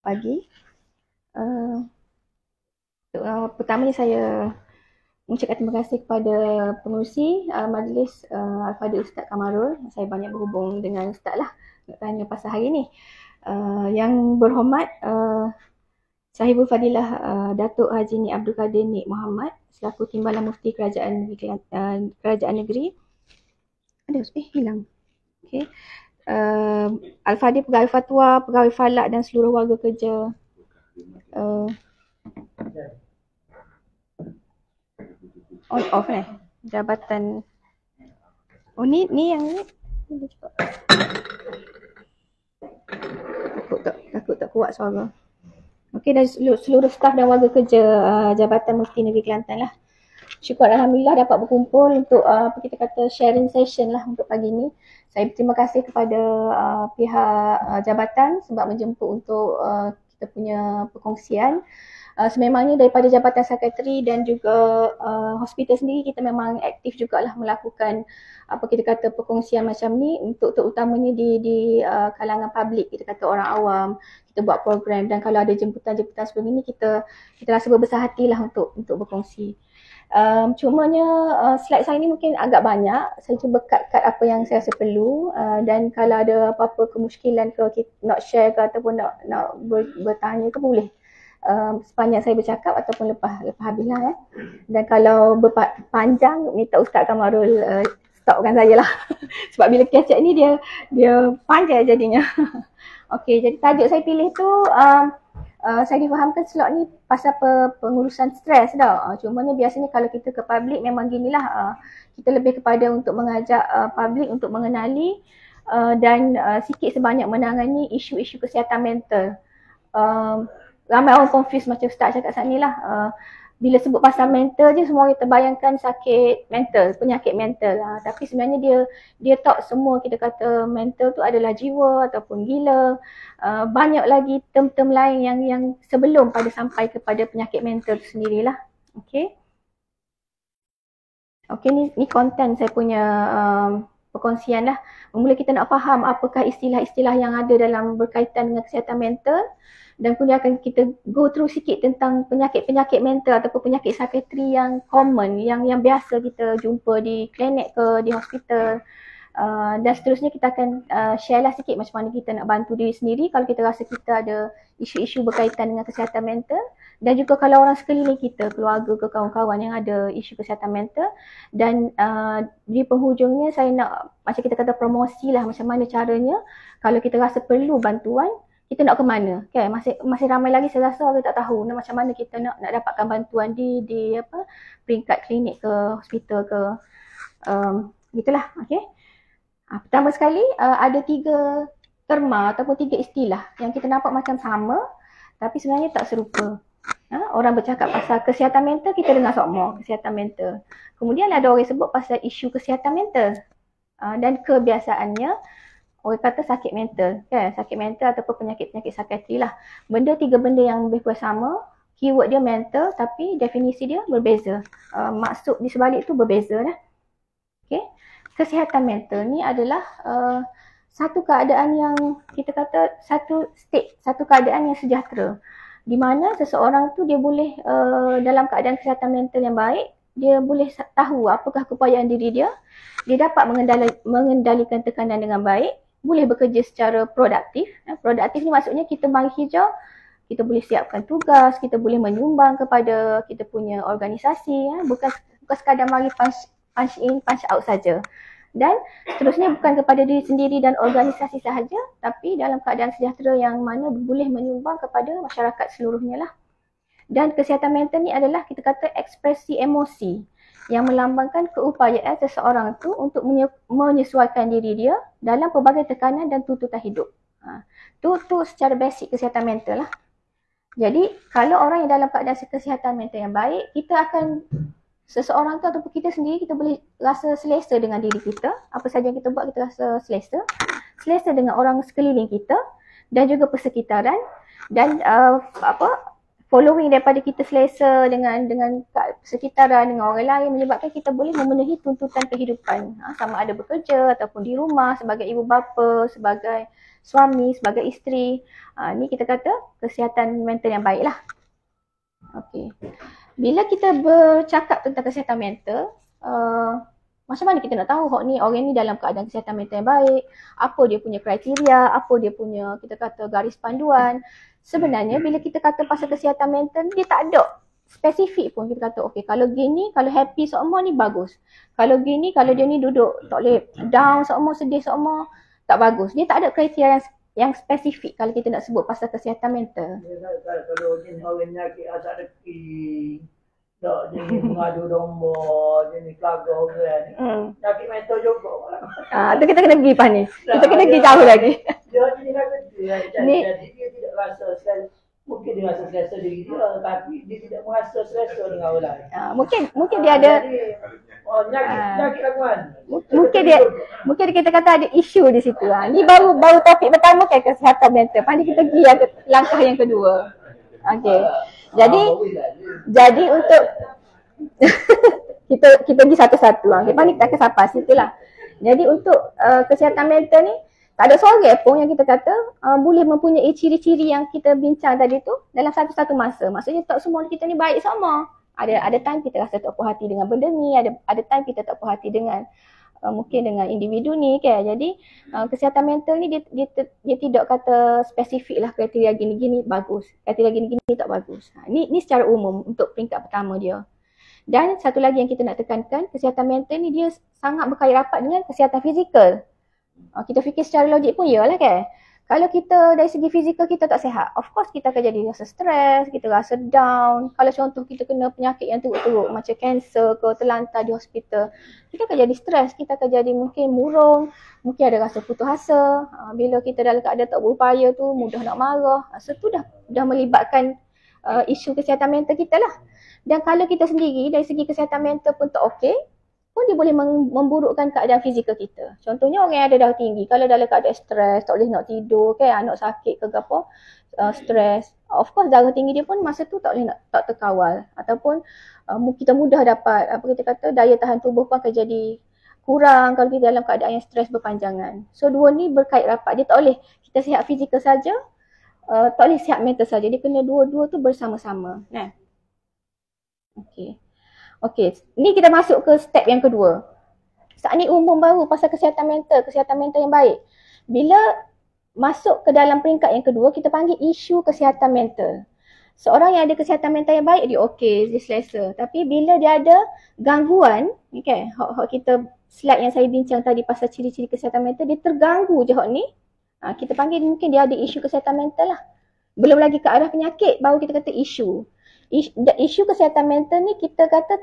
Pagi. Uh, Pertamanya saya mengucapkan terima kasih kepada pengerusi majlis Al-Fadhil Ustaz Kamarul. Saya banyak berhubung dengan Ustaz lah nak tanya pasal hari ni. Yang berhormat Sahibul Fadilah Datuk Haji Nik Abdul Kadir Nik Muhammad selaku Timbalan Mufti Kerajaan Negeri. Hilang. Okey. Al-Fadhil Pegawai Fatwa, Pegawai Falak dan seluruh warga kerja on off jabatan. Ni yang ni takut tak kuat suara. Okey, dan seluruh staf dan warga kerja Jabatan Mufti Negeri Kelantan lah. Syukur Alhamdulillah dapat berkumpul untuk apa kita kata sharing session lah untuk pagi ni. Saya berterima kasih kepada pihak jabatan sebab menjemput untuk kita punya perkongsian. Sememangnya daripada Jabatan Sekretari dan juga hospital sendiri kita memang aktif jugalah melakukan apa kita kata perkongsian macam ni untuk terutamanya di kalangan publik, kita kata orang awam. Kita buat program dan kalau ada jemputan-jemputan sebelum ini kita rasa berbesar hatilah untuk berkongsi. Cumanya slide saya ni mungkin agak banyak. Saya cuba cut apa yang saya rasa perlu dan kalau ada apa-apa kemusykilan ke nak share ke ataupun nak bertanya ke boleh. Sepanjang saya bercakap ataupun lepas habislah ya. Dan kalau panjang minta Ustaz Kamarul stopkan saya lah. Sebab bila kecek ni dia panjang jadinya. Okey, jadi tajuk saya pilih tu saya difahamkan slot ni pasal pengurusan stres dah. Cumanya biasanya kalau kita ke public memang ginilah, kita lebih kepada untuk mengajak public untuk mengenali dan sikit sebanyak menangani isu-isu kesihatan mental. Ramai orang confuse macam Ustaz cakap saat ni lah. Bila sebut pasal mental je semua orang terbayangkan sakit mental, penyakit mental lah. Tapi sebenarnya dia tak semua kita kata mental tu adalah jiwa ataupun gila. Banyak lagi term-term lain yang sebelum pada sampai kepada penyakit mental tu sendirilah. Okey. Okey, ni konten saya punya perkongsian lah. Mula kita nak faham apakah istilah-istilah yang ada dalam berkaitan dengan kesihatan mental. Dan kemudian akan kita go through sikit tentang penyakit-penyakit mental ataupun penyakit psikiatri yang common, yang biasa kita jumpa di klinik ke, di hospital. Dan seterusnya kita akan share lah sikit macam mana kita nak bantu diri sendiri kalau kita rasa kita ada isu-isu berkaitan dengan kesihatan mental. Dan juga kalau orang sekeliling kita, keluarga ke kawan-kawan yang ada isu kesihatan mental. Dan di penghujungnya saya nak macam kita kata promosi lah macam mana caranya kalau kita rasa perlu bantuan, kita nak ke mana? Okay, masih ramai lagi saya rasa orang tak tahu macam mana kita nak dapatkan bantuan di apa peringkat klinik ke hospital ke gitulah. Okey. Pertama sekali ada 3 terma ataupun 3 istilah yang kita nampak macam sama tapi sebenarnya tak serupa. Orang bercakap pasal kesihatan mental, kita dengar semua kesihatan mental. Kemudian ada orang sebut pasal isu kesihatan mental. Dan kebiasaannya orang kata sakit mental, kan? Sakit mental ataupun penyakit-penyakit psikiatri lah. 3 benda yang lebih kurang sama. Keyword dia mental tapi definisi dia berbeza. Maksud di sebalik tu berbeza lah. Okay. Kesihatan mental ni adalah satu keadaan yang kita kata satu keadaan yang sejahtera. Di mana seseorang tu dia boleh dalam keadaan kesihatan mental yang baik, dia boleh tahu apakah keupayaan diri dia, dia dapat mengendalikan tekanan dengan baik, boleh bekerja secara produktif. Produktif ni maksudnya kita mari hijau, kita boleh siapkan tugas, kita boleh menyumbang kepada kita punya organisasi, bukan sekadar mari punch in, punch out saja. Dan seterusnya bukan kepada diri sendiri dan organisasi sahaja, tapi dalam keadaan sejahtera yang mana boleh menyumbang kepada masyarakat seluruhnya lah. Dan kesihatan mental ni adalah kita kata ekspresi emosi yang melambangkan keupayaan seseorang tu untuk menyesuaikan diri dia dalam pelbagai tekanan dan tuntutan hidup. Tu secara basic kesihatan mental lah. Jadi kalau orang yang dalam keadaan kesihatan mental yang baik, kita akan seseorang tu ataupun kita sendiri kita boleh rasa selesa dengan diri kita. Apa saja yang kita buat kita rasa selesa dengan orang sekeliling kita dan juga persekitaran dan following daripada kita selesa dengan sekitaran, dengan orang lain menyebabkan kita boleh memenuhi tuntutan kehidupan. Sama ada bekerja ataupun di rumah sebagai ibu bapa, sebagai suami, sebagai isteri. Ni kita kata kesihatan mental yang baik lah. Okey. Bila kita bercakap tentang kesihatan mental, macam mana kita nak tahu orang ni dalam keadaan kesihatan mental yang baik, apa dia punya kriteria, apa dia punya kita kata garis panduan. Sebenarnya bila kita kata pasal kesihatan mental, dia tak ada spesifik pun. Kita kata okey, kalau gini, kalau happy semua ni bagus. Kalau gini, kalau dia ni duduk tak boleh down semua, sedih semua, tak bagus. Dia tak ada kriteria yang spesifik kalau kita nak sebut pasal kesihatan mental. Kalau jenis orang penyakit asal deki, tak jenis mengadu domba, jenis kelagor kan. Penyakit mental juga. Tu kita kena pergi ni. Kita kena pergi jauh lagi. Dia jenis jadi dia tidak rasa selesa. Mungkin dia rasa selesa diri dia, tapi dia tidak merasa selesa dengan orang lain. Mungkin dia ada penyakit laguan. Mungkin kita kata ada isu di situ. Ni baru topik pertama kan, kesihatan mental. Lepas ni kita pergi langkah yang kedua. Okey. Jadi untuk kita pergi satu-satu. Lepas ni kita akan sapa situlah. Jadi untuk kesihatan mental ni tak ada seorang pun yang kita kata boleh mempunyai ciri-ciri yang kita bincang tadi tu dalam satu-satu masa. Maksudnya tak semua kita ni baik sama. Ada time kita rasa tak puas hati dengan benda ni, ada time kita tak puas hati dengan mungkin dengan individu ni kan. Jadi kesihatan mental ni dia tidak kata spesifik lah kriteria gini-gini bagus, kriteria gini-gini tak bagus. Ni secara umum untuk peringkat pertama dia. Dan satu lagi yang kita nak tekankan, kesihatan mental ni dia sangat berkait rapat dengan kesihatan fizikal. Kita fikir secara logik pun iyalah kan. Kalau kita dari segi fizikal kita tak sihat, of course kita akan jadi rasa stres, kita rasa down. Kalau contoh kita kena penyakit yang teruk-teruk macam kanser ke, terlantar di hospital, kita akan jadi stres, kita akan jadi mungkin murung, mungkin ada rasa putus asa. Bila kita dalam keadaan tak berupaya tu mudah nak marah. So tu dah melibatkan isu kesihatan mental kita lah. Dan kalau kita sendiri dari segi kesihatan mental pun tak okey, pun dia boleh memburukkan keadaan fizikal kita. Contohnya orang yang ada darah tinggi, kalau dalam keadaan stres, tak boleh nak tidur, anak sakit ke apa, stres. Of course darah tinggi dia pun masa tu tak boleh tak terkawal. Ataupun kita mudah dapat, kita kata daya tahan tubuh pun akan jadi kurang kalau kita dalam keadaan yang stres berpanjangan. So dua ni berkait rapat. Dia tak boleh kita sihat fizikal saja, tak boleh sihat mental saja. Dia kena dua-dua tu bersama-sama. Nah. Okey, ni kita masuk ke step yang kedua. Saat ni umum baru pasal kesihatan mental yang baik. Bila masuk ke dalam peringkat yang kedua, kita panggil isu kesihatan mental. Seorang yang ada kesihatan mental yang baik, dia okey, dia selesa. Tapi bila dia ada gangguan, okay, kita slide yang saya bincang tadi pasal ciri-ciri kesihatan mental, dia terganggu je ni. Kita panggil mungkin dia ada isu kesihatan mental lah. Belum lagi ke arah penyakit, baru kita kata isu. Isu kesihatan mental ni kita kata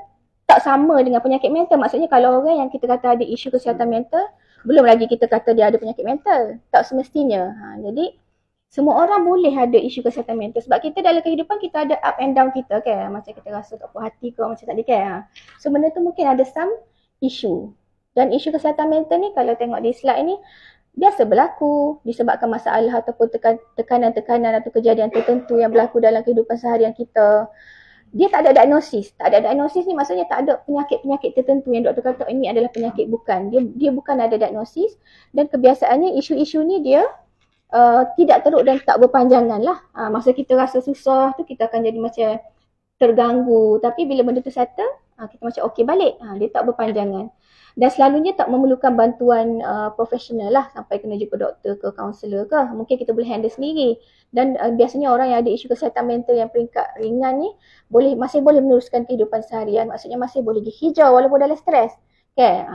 tak sama dengan penyakit mental. Maksudnya kalau orang yang kita kata ada isu kesihatan mental, belum lagi kita kata dia ada penyakit mental. Tak semestinya. Jadi semua orang boleh ada isu kesihatan mental. Sebab kita dalam kehidupan kita ada up and down kita kan. Macam kita rasa tak puas hati ke macam tadi kan. So benda tu mungkin ada some isu. Dan isu kesihatan mental ni kalau tengok di slide ni, biasa berlaku disebabkan masalah ataupun tekanan-tekanan atau kejadian tertentu yang berlaku dalam kehidupan seharian kita. Dia tak ada diagnosis. Tak ada diagnosis ni maksudnya tak ada penyakit-penyakit tertentu yang doktor kata ini adalah penyakit, bukan. Dia bukan ada diagnosis dan kebiasaannya isu-isu ni dia tidak teruk dan tak berpanjangan lah. Masa kita rasa susah tu kita akan jadi macam terganggu. Tapi bila benda tu settle, kita macam okey balik. Dia tak berpanjangan. Dan selalunya tak memerlukan bantuan profesional lah sampai kena jumpa doktor ke kaunselor ke. Mungkin kita boleh handle sendiri. Dan biasanya orang yang ada isu kesihatan mental yang peringkat ringan ni masih boleh meneruskan kehidupan seharian. Maksudnya masih boleh pergi hijau walaupun dalam stres. Okay?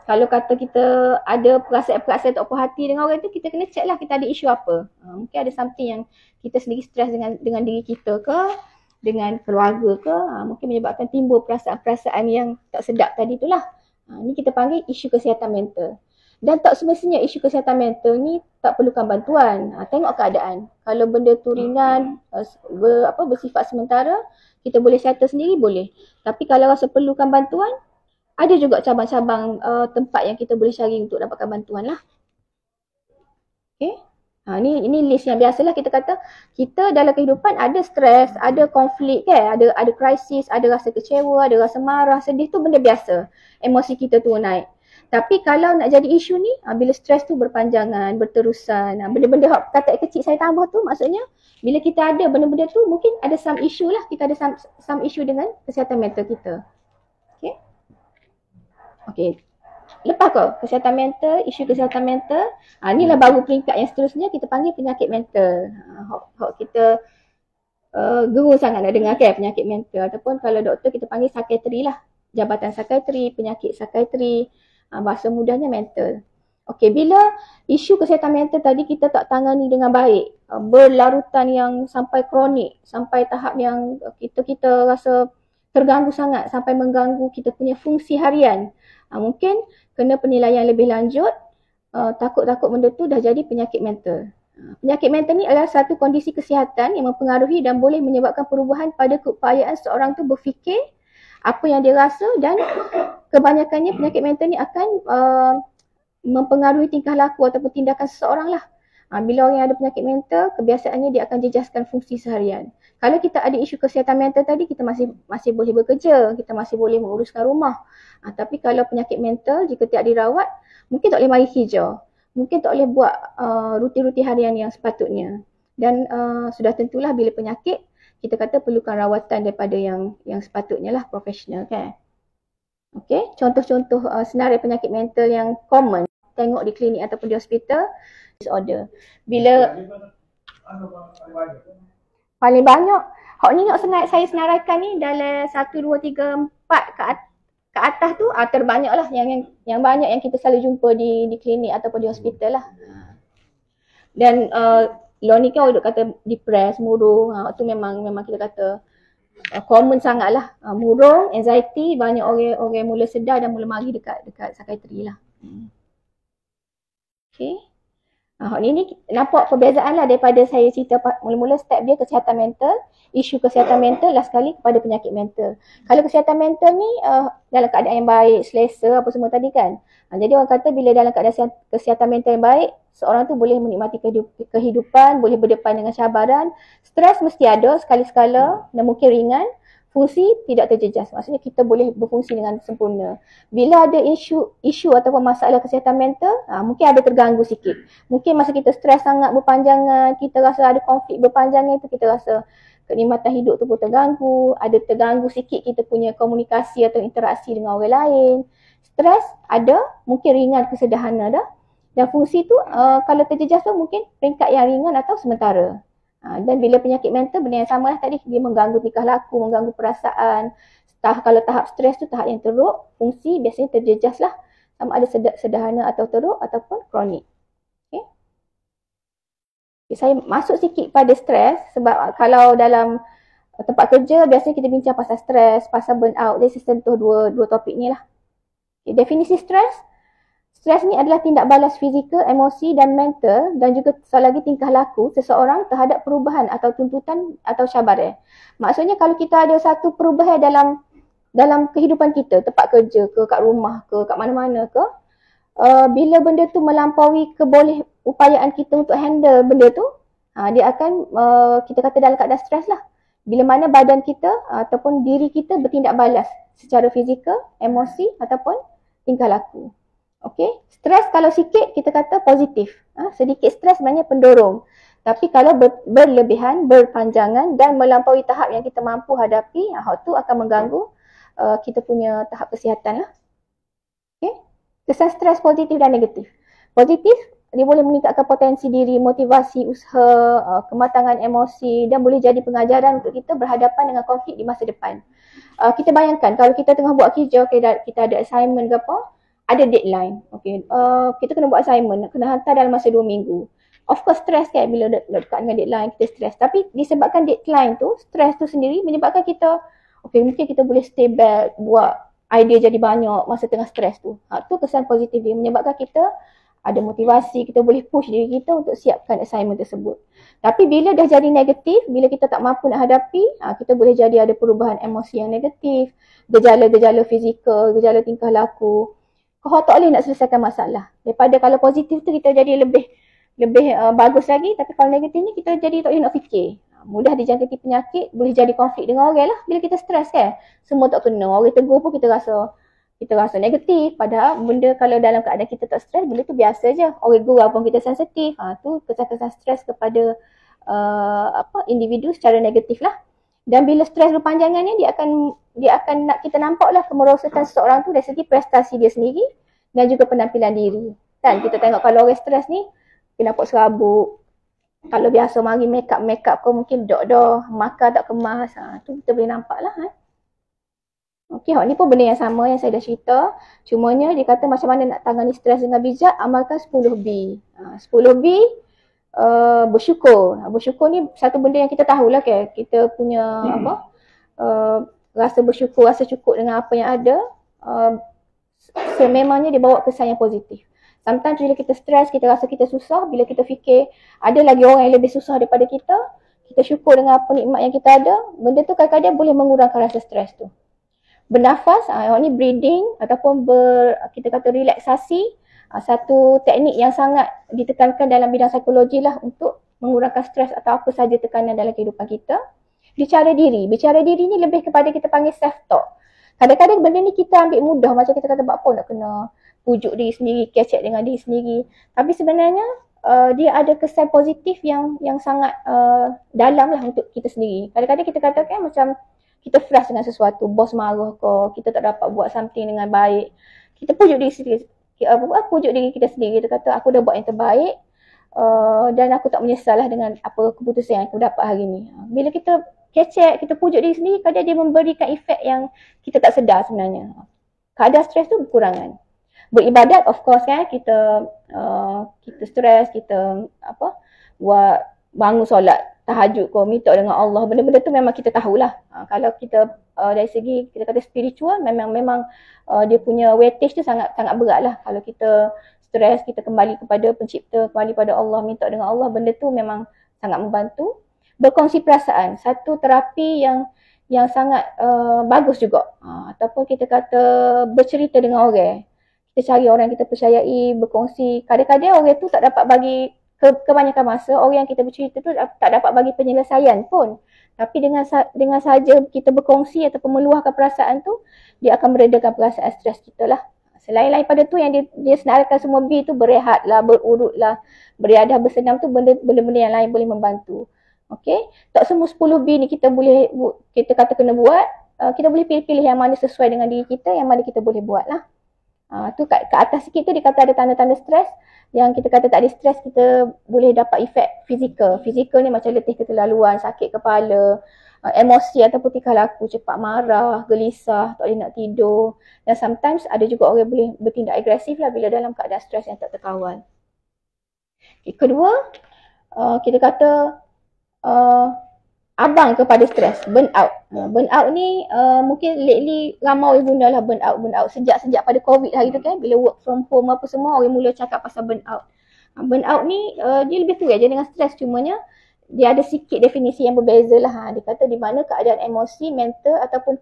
Kalau kata kita ada perasaan-perasaan tak puas hati dengan orang tu, kita kena check lah kita ada isu apa. Mungkin ada something yang kita sendiri stres dengan diri kita ke, dengan keluarga ke. Mungkin menyebabkan timbul perasaan-perasaan yang tak sedap tadi tu lah. Ni kita panggil isu kesihatan mental. Dan tak semestinya isu kesihatan mental ni tak perlukan bantuan. Tengok keadaan. Kalau benda tu ringan, bersifat sementara, kita boleh settle sendiri, boleh. Tapi kalau rasa perlukan bantuan, ada juga cabang-cabang tempat yang kita boleh cari untuk dapatkan bantuan lah. Okay. Ini list yang biasalah kita kata kita dalam kehidupan ada stres, ada konflik kan, ada krisis, ada rasa kecewa, ada rasa marah, sedih tu benda biasa. Emosi kita tu naik. Tapi kalau nak jadi isu ni, bila stres tu berpanjangan, berterusan, benda-benda kata kecil saya tambah tu maksudnya bila kita ada benda-benda tu mungkin ada some issue lah, kita ada some issue dengan kesihatan mental kita. Okay. Okay. Lepas kau kesihatan mental, isu kesihatan mental, inilah baru peringkat yang seterusnya kita panggil penyakit mental. Kita gerun sangat nak dengar kan penyakit mental, ataupun kalau doktor kita panggil psikiatri lah, jabatan psikiatri, penyakit psikiatri, bahasa mudahnya mental. Okey, bila isu kesihatan mental tadi kita tak tangani dengan baik, berlarutan yang sampai kronik, sampai tahap yang kita rasa terganggu sangat sampai mengganggu kita punya fungsi harian, mungkin kena penilaian lebih lanjut, takut-takut benda tu dah jadi penyakit mental. Penyakit mental ni adalah satu kondisi kesihatan yang mempengaruhi dan boleh menyebabkan perubahan pada keupayaan seorang tu berfikir, apa yang dia rasa, dan kebanyakannya penyakit mental ni akan mempengaruhi tingkah laku ataupun tindakan seseorang lah. Bila orang yang ada penyakit mental, kebiasaannya dia akan jejaskan fungsi seharian. Kalau kita ada isu kesihatan mental tadi, kita masih boleh bekerja, kita masih boleh menguruskan rumah. Tapi kalau penyakit mental, jika tidak dirawat, mungkin tak boleh mari kerja. Mungkin tak boleh buat rutin-rutin harian yang sepatutnya. Dan sudah tentulah bila penyakit, kita kata perlukan rawatan daripada yang sepatutnya lah, profesional kan. Okay, contoh-contoh senarai penyakit mental yang common tengok di klinik ataupun di hospital, disorder. Bila paling banyak, hak ni nak saya senaraikan ni dalam 1, 2, 3, 4 ke atas tu terbanyak lah yang banyak yang kita selalu jumpa di klinik ataupun di hospital lah. Dan law ni kan orang kata depressed, murung, tu memang kita kata common sangat lah. Murung, anxiety, banyak orang mula sedar dan mula mari dekat psikiatri lah. Okay. Ni nampak perbezaan lah daripada saya cerita mula-mula step dia kesihatan mental, isu kesihatan mental last sekali kepada penyakit mental. Kalau kesihatan mental ni dalam keadaan yang baik, selesa apa semua tadi kan. Jadi orang kata bila dalam keadaan kesihatan mental yang baik, seorang tu boleh menikmati kehidupan, boleh berdepan dengan cabaran, stres mesti ada sekali-sekala dan mungkin ringan, fungsi tidak terjejas. Maksudnya kita boleh berfungsi dengan sempurna. Bila ada isu ataupun masalah kesihatan mental, mungkin ada terganggu sikit. Mungkin masa kita stres sangat berpanjangan, kita rasa ada konflik berpanjangan itu, kita rasa kenikmatan hidup tu pun terganggu, ada terganggu sikit kita punya komunikasi atau interaksi dengan orang lain. Stres ada, mungkin ringan ke sederhana dah. Dan fungsi tu kalau terjejas tu mungkin peringkat yang ringan atau sementara. Dan bila penyakit mental benda yang sama lah tadi, dia mengganggu tingkah laku, mengganggu perasaan. Kalau tahap stres tu tahap yang teruk, fungsi biasanya terjejas lah, sama ada sederhana atau teruk ataupun kronik. Okay. Saya masuk sikit pada stres sebab kalau dalam tempat kerja biasanya kita bincang pasal stres, pasal burnout. Jadi saya sentuh dua topik ni lah. Okay. Definisi stres. Stres ni adalah tindak balas fizikal, emosi dan mental dan juga sekali lagi tingkah laku seseorang terhadap perubahan atau tuntutan atau cabaran. Maksudnya kalau kita ada satu perubahan dalam kehidupan kita, tempat kerja ke, kat rumah ke, kat mana-mana ke, bila benda tu melampaui keboleh upayaan kita untuk handle benda tu, dia akan kita kata dalam keadaan stres lah. Bila mana badan kita ataupun diri kita bertindak balas secara fizikal, emosi ataupun tingkah laku. Okey, stres kalau sikit kita kata positif. Sedikit stres sebenarnya pendorong. Tapi kalau berlebihan, berpanjangan dan melampaui tahap yang kita mampu hadapi, hal tu akan mengganggu kita punya tahap kesihatan lah. Okey, kesan stres positif dan negatif. Positif, dia boleh meningkatkan potensi diri, motivasi, usaha, kematangan emosi dan boleh jadi pengajaran untuk kita berhadapan dengan konflik di masa depan. Kita bayangkan kalau kita tengah buat kerja, kita ada assignment ke apa, ada deadline. Okay. Kita kena buat assignment, kena hantar dalam masa 2 minggu. Of course stress kan bila dekat dengan deadline, kita stress. Tapi disebabkan deadline tu, stress tu sendiri menyebabkan kita, mungkin kita boleh stay back, buat idea jadi banyak masa tengah stress tu. Tu kesan positif dia, menyebabkan kita ada motivasi, kita boleh push diri kita untuk siapkan assignment tersebut. Tapi bila dah jadi negatif, bila kita tak mampu nak hadapi, kita boleh jadi ada perubahan emosi yang negatif, gejala-gejala fizikal, gejala tingkah laku. Kau tak boleh nak selesaikan masalah. Daripada kalau positif tu kita jadi lebih bagus lagi, tapi kalau negatif ni kita jadi tak boleh nak fikir. Mudah dijangkiti penyakit, boleh jadi konflik dengan orang lah bila kita stres kan. Semua tak kena, orang tegur pun kita rasa kita rasa negatif. Padahal benda kalau dalam keadaan kita tak stres, benda tu biasa je. Orang gurau pun kita sensitif. Tu kesan-kesan stres kepada individu secara negatif lah. Dan bila stres berpanjangan ni, dia akan nak kita nampak lah kemerosakan seseorang tu dari segi prestasi dia sendiri dan juga penampilan diri. Kan kita tengok kalau orang stres ni, dia nampak serabut. Kalau biasa mari make up kau mungkin dok makan tak kemas. Tu kita boleh nampak lah. Okey, ni pun benda yang sama yang saya dah cerita. Cumanya dia kata macam mana nak tangani stres dengan bijak, amalkan 10B. 10B bersyukur. Bersyukur ni satu benda yang kita tahulah kan. Kita punya rasa bersyukur, rasa cukup dengan apa yang ada. Sememangnya dia bawa kesan yang positif. Sometimes bila kita stres, kita rasa kita susah, bila kita fikir ada lagi orang yang lebih susah daripada kita syukur dengan apa nikmat yang kita ada, benda tu kadang-kadang boleh mengurangkan rasa stres tu. Bernafas, ni breathing ataupun kita kata relaksasi, satu teknik yang sangat ditekankan dalam bidang psikologi lah untuk mengurangkan stres atau apa saja tekanan dalam kehidupan kita. Bicara diri ni lebih kepada kita panggil self talk. Kadang-kadang benda ni kita ambil mudah, macam kita kata apa nak kena pujuk diri sendiri, kecek dengan diri sendiri. Tapi sebenarnya dia ada kesan positif yang sangat dalam lah untuk kita sendiri. Kadang-kadang kita katakan macam kita frust dengan sesuatu, bos marah kau, kita tak dapat buat something dengan baik. Kita pujuk diri sendiri, pujuk diri kita sendiri. Kita kata aku dah buat yang terbaik dan aku tak menyesal lah dengan apa keputusan yang aku dapat hari ni. Bila kita kecek, kita pujuk diri sendiri, kadang dia memberikan efek yang kita tak sedar sebenarnya. Kadar stres tu berkurangan. Beribadat of course kan, kita stres, kita buat bangun solat tahajud kau, minta dengan Allah, benda-benda tu memang kita tahulah. Kalau kita dari segi kita kata spiritual, memang dia punya weightage tu sangat berat lah. Kalau kita stres, kita kembali kepada pencipta, kembali pada Allah, minta dengan Allah, benda tu memang sangat membantu. Berkongsi perasaan, satu terapi yang sangat bagus juga. Ataupun kita kata bercerita dengan orang. Kita cari orang yang kita percayai, berkongsi. Kadang-kadang orang tu tak dapat bagi kebanyakan masa, orang yang kita bercerita tu tak dapat bagi penyelesaian pun. Tapi dengan saja kita berkongsi ataupun meluahkan perasaan tu, dia akan meredakan perasaan stres kita lah. Selain daripada tu yang dia senaraikan semua B tu, berehat lah, berurut lah, beriadah, bersenam tu, benda-benda yang lain boleh membantu. Okay, tak semua 10B ni kita kata kena buat. Kita boleh pilih-pilih yang mana sesuai dengan diri kita, yang mana kita boleh buat lah. Tu kat atas sikit tu dia kata ada tanda-tanda stres. Yang kita kata tak ada stres, kita boleh dapat efek fizikal. Fizikal ni macam letih keterlaluan, sakit kepala, emosi ataupun tingkah laku, cepat marah, gelisah, tak boleh nak tidur. Dan sometimes ada juga orang boleh bertindak agresif lah bila dalam keadaan stres yang tak terkawal. Kedua, kita kata abang kepada stres, burnout. Burnout ni mungkin lately ramai orang guna lah burnout. Sejak pada COVID hari tu kan, bila work from home apa semua, orang mula cakap pasal burnout. Burnout ni dia lebih kurang je dengan stres, cumanya dia ada sikit definisi yang berbeza lah. Dia kata di mana keadaan emosi, mental ataupun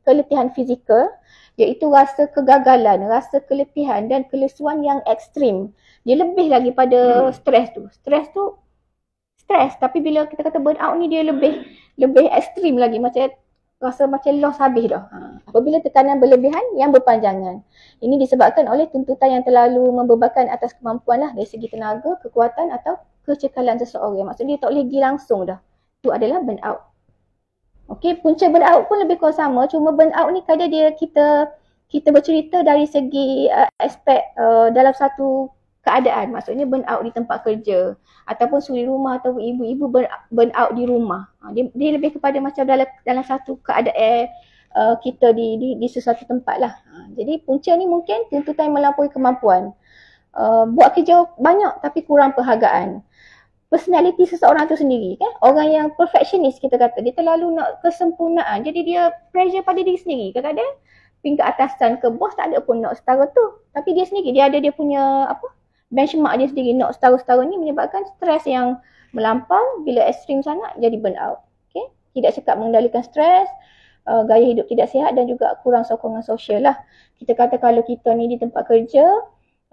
keletihan fizikal, iaitu rasa kegagalan, rasa keletihan dan kelesuan yang ekstrim. Dia lebih lagi pada stres tu. Stres, tapi bila kita kata burnout ni dia lebih ekstrim lagi, macam rasa macam loss habis dah. Apabila tekanan berlebihan yang berpanjangan. Ini disebabkan oleh tuntutan yang terlalu membebankan atas kemampuan lah dari segi tenaga, kekuatan atau kecekalan seseorang. Maksudnya dia tak boleh pergi langsung dah. Itu adalah burnout. Okey, punca burnout pun lebih kurang sama, cuma burnout ni kadang dia kita bercerita dari segi aspek dalam satu keadaan. Maksudnya burnout di tempat kerja ataupun suri rumah atau ibu-ibu burnout di rumah. Dia lebih kepada macam dalam satu keadaan kita di sesuatu tempat lah. Jadi punca ni mungkin tuntutan yang melampaui kemampuan. Buat kerja banyak tapi kurang penghargaan. Personality seseorang tu sendiri kan. Orang yang perfectionist kita kata, dia terlalu nak kesempurnaan. Jadi dia pressure pada diri sendiri. Kadang-kadang tingkat atasan ke bos tak ada pun nak setara tu. Tapi dia sendiri, dia ada dia punya benchmark dia sendiri, nak setara-setara ni menyebabkan stres yang melampau. Bila ekstrim sangat jadi burnout. Okay? Tidak cekap mengendalikan stres, gaya hidup tidak sihat dan juga kurang sokongan sosial lah. Kita kata kalau kita ni di tempat kerja,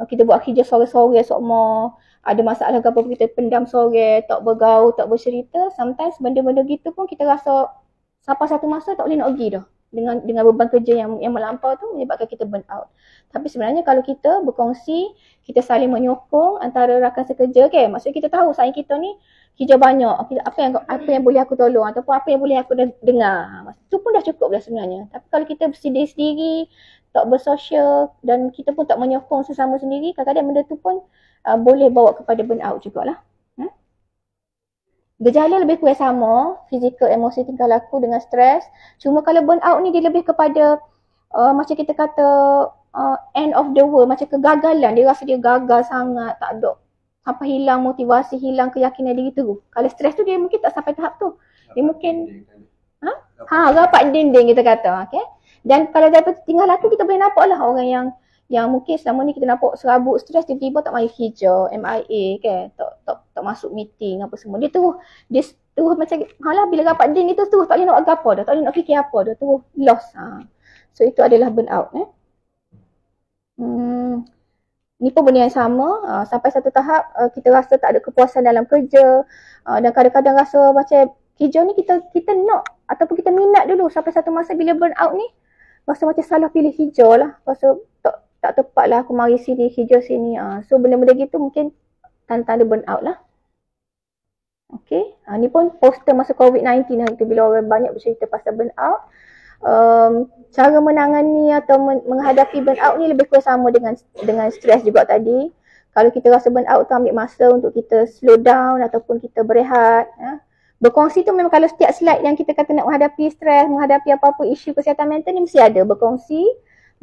kita buat kerja sore-sore semua, ada masalah ke apa, kita pendam sore, tak bergaul, tak bercerita. Sometimes benda-benda gitu pun kita rasa sampai satu masa tak boleh nak pergi dah. dengan beban kerja yang melampau tu menyebabkan kita burn out. Tapi sebenarnya kalau kita berkongsi, kita saling menyokong antara rakan sekerja, okay? Maksudnya kita tahu sayang kita ni kerja banyak, apa yang boleh aku tolong ataupun apa yang boleh aku dengar. Itu pun dah cukup dah sebenarnya. Tapi kalau kita sendiri-sendiri, tak bersosial dan kita pun tak menyokong sesama sendiri, kadang-kadang benda tu pun boleh bawa kepada burn out jugalah. Gejala lebih kurang sama, fizikal, emosi, tingkah laku dengan stres. Cuma kalau burn out ni dia lebih kepada macam kita kata end of the world, macam kegagalan. Dia rasa dia gagal sangat, tak ada, sampai hilang motivasi, hilang keyakinan diri tu. Kalau stres tu dia mungkin tak sampai tahap tu. Dia mungkin rapat dinding kita kata, okay? Dan kalau daripada tingkah laku kita boleh nampak lah orang yang mungkin selama ni kita nampak serabut, stres, tiba-tiba tak mari kerja, MIA kan, tak masuk meeting apa semua. Dia terus macam bila rapat dinding tu terus tak boleh nak agak apa dah, tak boleh nak fikir apa dah, terus lost. So itu adalah burn out. Ni pun benda yang sama, sampai satu tahap kita rasa tak ada kepuasan dalam kerja, dan kadang-kadang rasa macam kerja ni kita nak ataupun kita minat dulu, sampai satu masa bila burn out ni rasa macam salah pilih kerja lah, rasa tak tepat lah aku mari sini, kerja sini. So benda-benda gitu mungkin tanda-tanda burn out lah. Okay, ni pun poster masa COVID-19 hari tu bila orang banyak bercerita pasal burn out. Cara menangani atau menghadapi burn out ni lebih kurang sama dengan stres juga tadi. Kalau kita rasa burn out tu ambil masa untuk kita slow down ataupun kita berehat. Berkongsi tu memang kalau setiap slide yang kita kata nak menghadapi stres, menghadapi apa-apa isu kesihatan mental ni mesti ada berkongsi,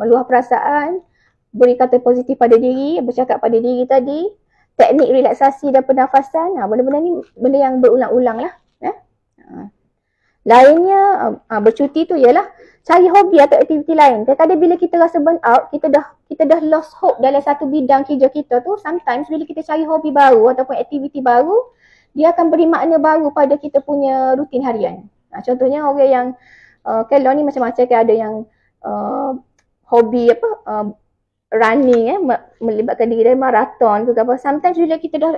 meluah perasaan, beri kata positif pada diri, bercakap pada diri tadi, teknik relaksasi dan pernafasan. Benda-benda ni benda yang berulang-ulang lah. Lainnya bercuti tu ialah cari hobi atau aktiviti lain. Kadang-kadang bila kita rasa burn out, kita dah lost hope dalam satu bidang kerja kita tu, sometimes bila kita cari hobi baru ataupun aktiviti baru, dia akan beri makna baru pada kita punya rutin harian. Contohnya orang yang kalau ni macam-macam kan, ada yang hobi running, melibatkan diri dari maraton ke apa. Sometimes bila kita dah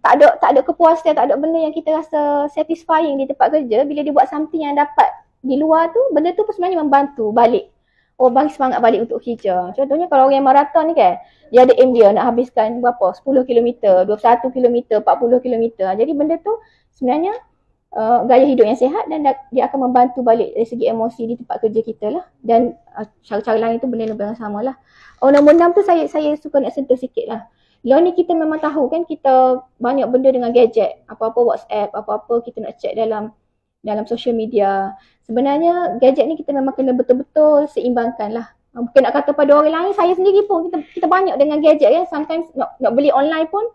tak ada kepuasan, tak ada benda yang kita rasa satisfying di tempat kerja, bila dia buat something yang dapat di luar tu, benda tu pun sebenarnya membantu balik. Bagi semangat balik untuk kerja. Contohnya kalau orang yang maraton ni kan, dia ada aim dia nak habiskan berapa? 10 km, 21 km, 40 km. Jadi benda tu sebenarnya gaya hidup yang sihat dan dia akan membantu balik dari segi emosi di tempat kerja kita lah. Dan cara-cara lain tu benda lebih sama lah. Nombor 6 tu saya suka nak sentuh sikit lah. Lalu ni kita memang tahu kan, kita banyak benda dengan gadget. Apa-apa WhatsApp, apa-apa kita nak check dalam social media. Sebenarnya gadget ni kita memang kena betul-betul seimbangkan lah. Mungkin nak kata pada orang lain, saya sendiri pun kita banyak dengan gadget kan. Sometimes nak beli online pun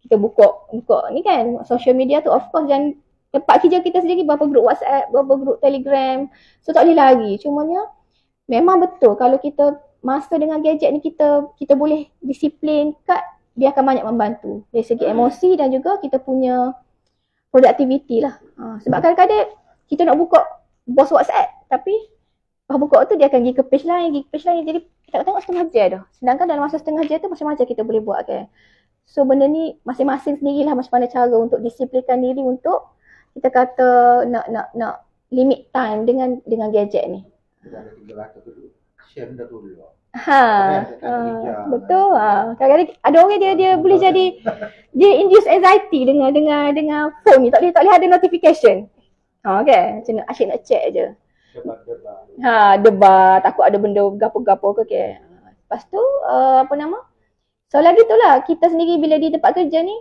kita buka ni kan, social media tu of course. Dan tempat kerja kita sendiri berapa grup WhatsApp, berapa grup Telegram. So tak boleh lari. Cumanya memang betul kalau kita masa dengan gadget ni kita boleh disiplin kat, dia akan banyak membantu dari segi emosi dan juga kita punya productivity lah. Sebab kadang-kadang kita nak buka bos WhatsApp, tapi pas buka tu dia akan pergi ke page lain, jadi kita tengok setengah jam dah. Sedangkan dalam masa setengah jam tu macam-macam kita boleh buat kan. So benda ni masing-masing sendirilah macam mana cara untuk disiplinkan diri untuk kita kata nak limit time dengan gadget ni. Kita ada 300 dulu, share dah dulu. Betul. Kadang-kadang ada orang dia boleh jadi dia induce anxiety dengan phone ni, tak boleh ada notification. Okay, macam asyik nak check je. Debat, takut ada benda gapo-gapo ke okay. Lepas tu so lagi tu lah, kita sendiri bila di tempat kerja ni,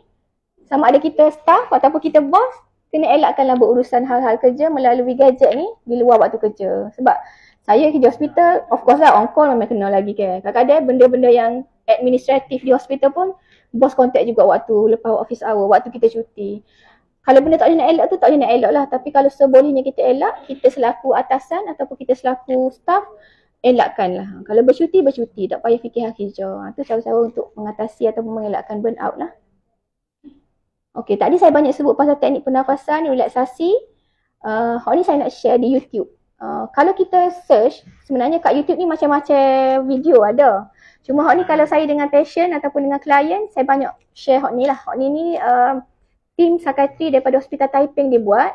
sama ada kita staff ataupun kita bos, kena elakkanlah berurusan hal-hal kerja melalui gadget ni di luar waktu kerja. Sebab saya kerja hospital, of course lah on call memang kena lagi kan. Kadang-kadang benda-benda yang administratif di hospital pun bos contact juga waktu lepas office hour, waktu kita cuti. Kalau benda tak boleh nak elak tu, tak boleh nak elak lah. Tapi kalau sebolehnya kita elak, kita selaku atasan ataupun kita selaku staff, elakkan lah. Kalau bercuti, tak payah fikir hal kerja. Itu cara-cara untuk mengatasi ataupun mengelakkan burnout lah. Okay, tadi saya banyak sebut pasal teknik pernafasan, relaksasi. Hal ni saya nak share di YouTube. Kalau kita search, sebenarnya kat YouTube ni macam-macam video ada. Cuma hal ni kalau saya dengan patient ataupun dengan klien, saya banyak share hal ni lah. Hal ni tim psikiatri daripada Hospital Taiping dia buat.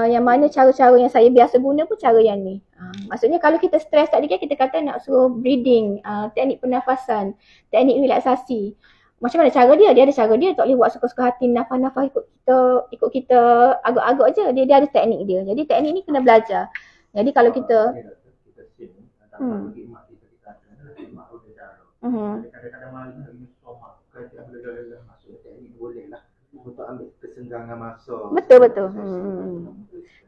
Yang mana cara-cara yang saya biasa guna pun cara yang ni. Maksudnya kalau kita stres tadi kan kita kata nak suruh breathing, teknik pernafasan, teknik relaksasi. Macam mana cara dia? Dia ada cara dia, tak boleh buat suka-suka hati, nafas-nafas ikut kita agak-agak je. Dia ada teknik dia. Jadi teknik ni kena belajar. Jadi kalau kita kadang-kadang malam ni soma kita belajar masuk teknik boleh lah untuk ambil kesenggangan masa. Betul.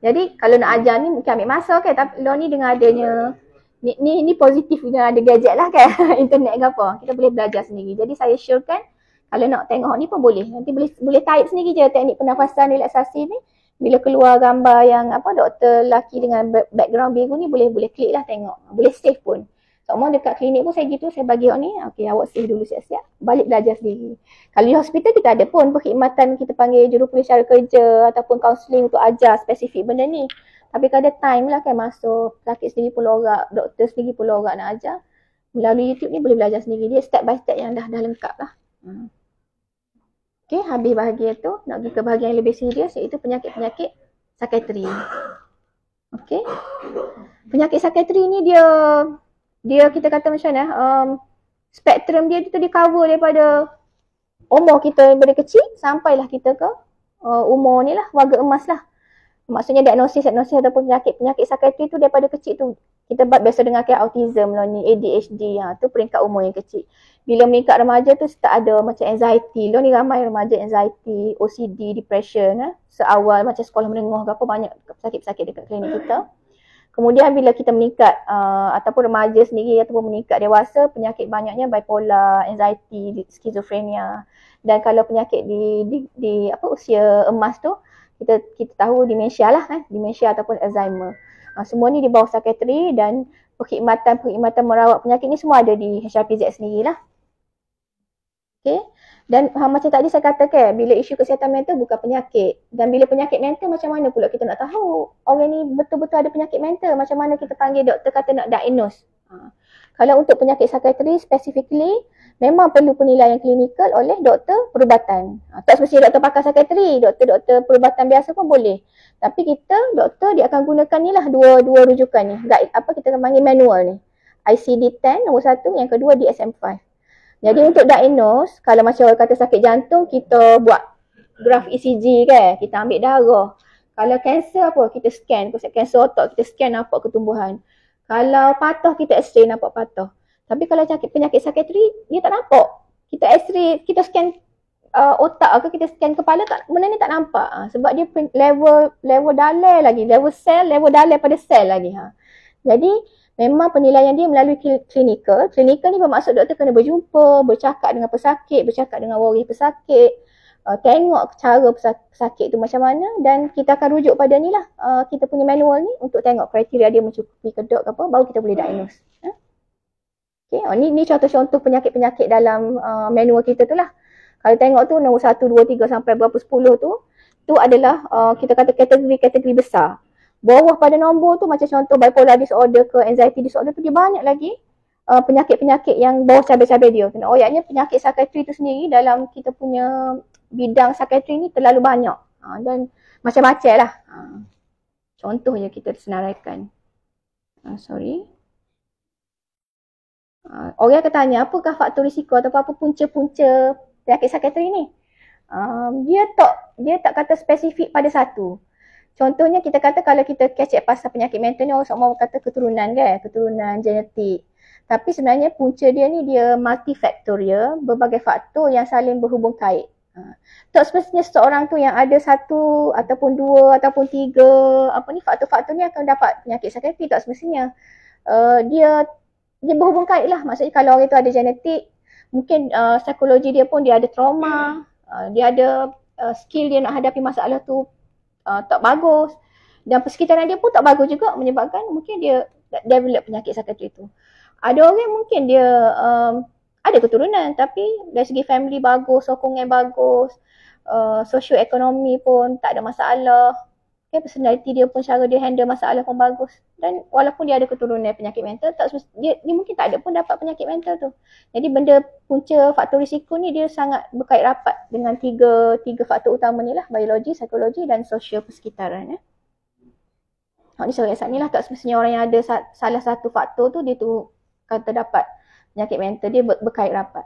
Jadi kalau nak ajar ni mungkin ambil masa kan, tapi lo ni dengan adanya ni positif dengan ada gadget lah kan, internet ke apa, kita boleh belajar sendiri. Jadi saya syorkan kalau nak tengok ni pun boleh. Nanti boleh type sendiri je teknik pernafasan relaksasi ni. Bila keluar gambar yang doktor lelaki dengan background biru ni boleh klik lah tengok. Boleh save pun. Semua dekat klinik pun saya gitu, saya bagi awak ni, okey awak save dulu siap-siap, balik belajar sendiri. Kalau di hospital kita ada pun perkhidmatan, kita panggil jurupolis cara kerja ataupun kaunseling untuk ajar spesifik benda ni. Tapi kadang time lah kan masuk, sakit sendiri pun lorak, doktor sendiri pun lorak nak ajar. Melalui YouTube ni boleh belajar sendiri, dia step by step yang dah lengkap lah. Okey, habis bahagian tu, nak pergi ke bahagian yang lebih serius, iaitu penyakit-penyakit psikiatri. Okey. Penyakit psikiatri ni dia kita kata macam mana, spektrum dia tu dia cover daripada umur kita daripada kecil sampailah kita ke umur ni lah, warga emas lah. Maksudnya diagnosis ataupun penyakit psikiatri tu daripada kecil tu. Kita biasa dengar kayak autism lah ni, ADHD, tu peringkat umur yang kecil. Bila meningkat remaja tu start ada macam anxiety. Lo ni ramai remaja anxiety, OCD, depression seawal macam sekolah menengah ke apa, banyak pesakit-pesakit dekat klinik kita. Kemudian bila kita meningkat ataupun remaja sendiri ataupun meningkat dewasa, penyakit banyaknya bipolar, anxiety, skizofrenia. Dan kalau penyakit di usia emas tu, kita tahu demensia lah demensia ataupun Alzheimer. Semua ni di bawah psikiatri dan perkhidmatan merawat penyakit ni semua ada di HRPZ sendirilah. Okay. Dan macam tadi saya katakan, bila isu kesihatan mental bukan penyakit. Dan bila penyakit mental macam mana pula kita nak tahu orang ni betul-betul ada penyakit mental, macam mana kita panggil doktor kata nak diagnose. Kalau untuk penyakit psikiatri specifically, memang perlu penilaian klinikal oleh doktor perubatan. Tak semestinya doktor pakar psikiatri, doktor perubatan biasa pun boleh. Tapi doktor dia akan gunakan ni lah dua rujukan ni. Kita panggil manual ni. ICD-10 nombor 1, yang kedua DSM-5. Jadi untuk diagnose, kalau macam orang kata sakit jantung, kita buat graf ECG kan, kita ambil darah. Kalau kanser apa, kita scan. Kalau kanser otak, kita scan nampak ketumbuhan. Kalau patah, kita x-ray nampak patah. Tapi kalau penyakit psikiatri, dia tak nampak. Kita x-ray, kita scan otak ke, kita scan kepala, benda ni tak nampak. Sebab dia level dalam lagi, level dalam pada sel lagi. Jadi, memang penilaian dia melalui klinikal. Klinikal ni bermaksud doktor kena berjumpa, bercakap dengan pesakit, bercakap dengan waris pesakit, tengok cara pesakit tu macam mana, dan kita akan rujuk pada ni lah. Kita punya manual ni untuk tengok kriteria dia mencukupi ke tak ke apa, baru kita boleh diagnose. Okay. Ni contoh-contoh penyakit-penyakit dalam manual kita tu lah. Kalau tengok tu nombor 1, 2, 3 sampai berapa 10 tu adalah kita kata kategori-kategori besar. Bawah pada nombor tu macam contoh bipolar disorder ke anxiety disorder tu, dia banyak lagi penyakit-penyakit yang bawah cabai-cabai dia. Ayatnya penyakit psikiatri tu sendiri dalam kita punya bidang psikiatri ni terlalu banyak. Dan macam-macam lah. Contoh je kita senaraikan. Orang akan tanya, apakah faktor risiko atau apa punca-punca penyakit psikiatri ni? Dia tak kata spesifik pada satu. Contohnya kita kata kalau kita catch pasal penyakit mental ni, orang semua kata keturunan kan, keturunan genetik. Tapi sebenarnya punca dia ni dia multifaktorial, berbagai faktor yang saling berhubung kait. Tak semestinya seseorang tu yang ada 1 ataupun 2 ataupun 3 faktor-faktor ni akan dapat penyakit psikiatri, tak semestinya. Dia berhubung kait lah. Maksudnya kalau orang tu ada genetik, mungkin psikologi dia pun dia ada trauma, dia ada skill dia nak hadapi masalah tu tak bagus, dan persekitaran dia pun tak bagus juga, menyebabkan mungkin dia develop penyakit psikiatri tu. Ada orang mungkin dia ada keturunan tapi dari segi family bagus, sokongan bagus, sosioekonomi pun tak ada masalah, personality dia pun, cara dia handle masalah pun bagus, dan walaupun dia ada keturunan penyakit mental, dia mungkin tak ada pun dapat penyakit mental tu. Jadi benda punca faktor risiko ni dia sangat berkait rapat dengan tiga faktor utama ni lah, biologi, psikologi dan sosio persekitaran. Hak ni siasat ni lah, tak semestinya orang yang ada salah satu faktor tu dia tu kata dapat penyakit mental, dia berkait rapat.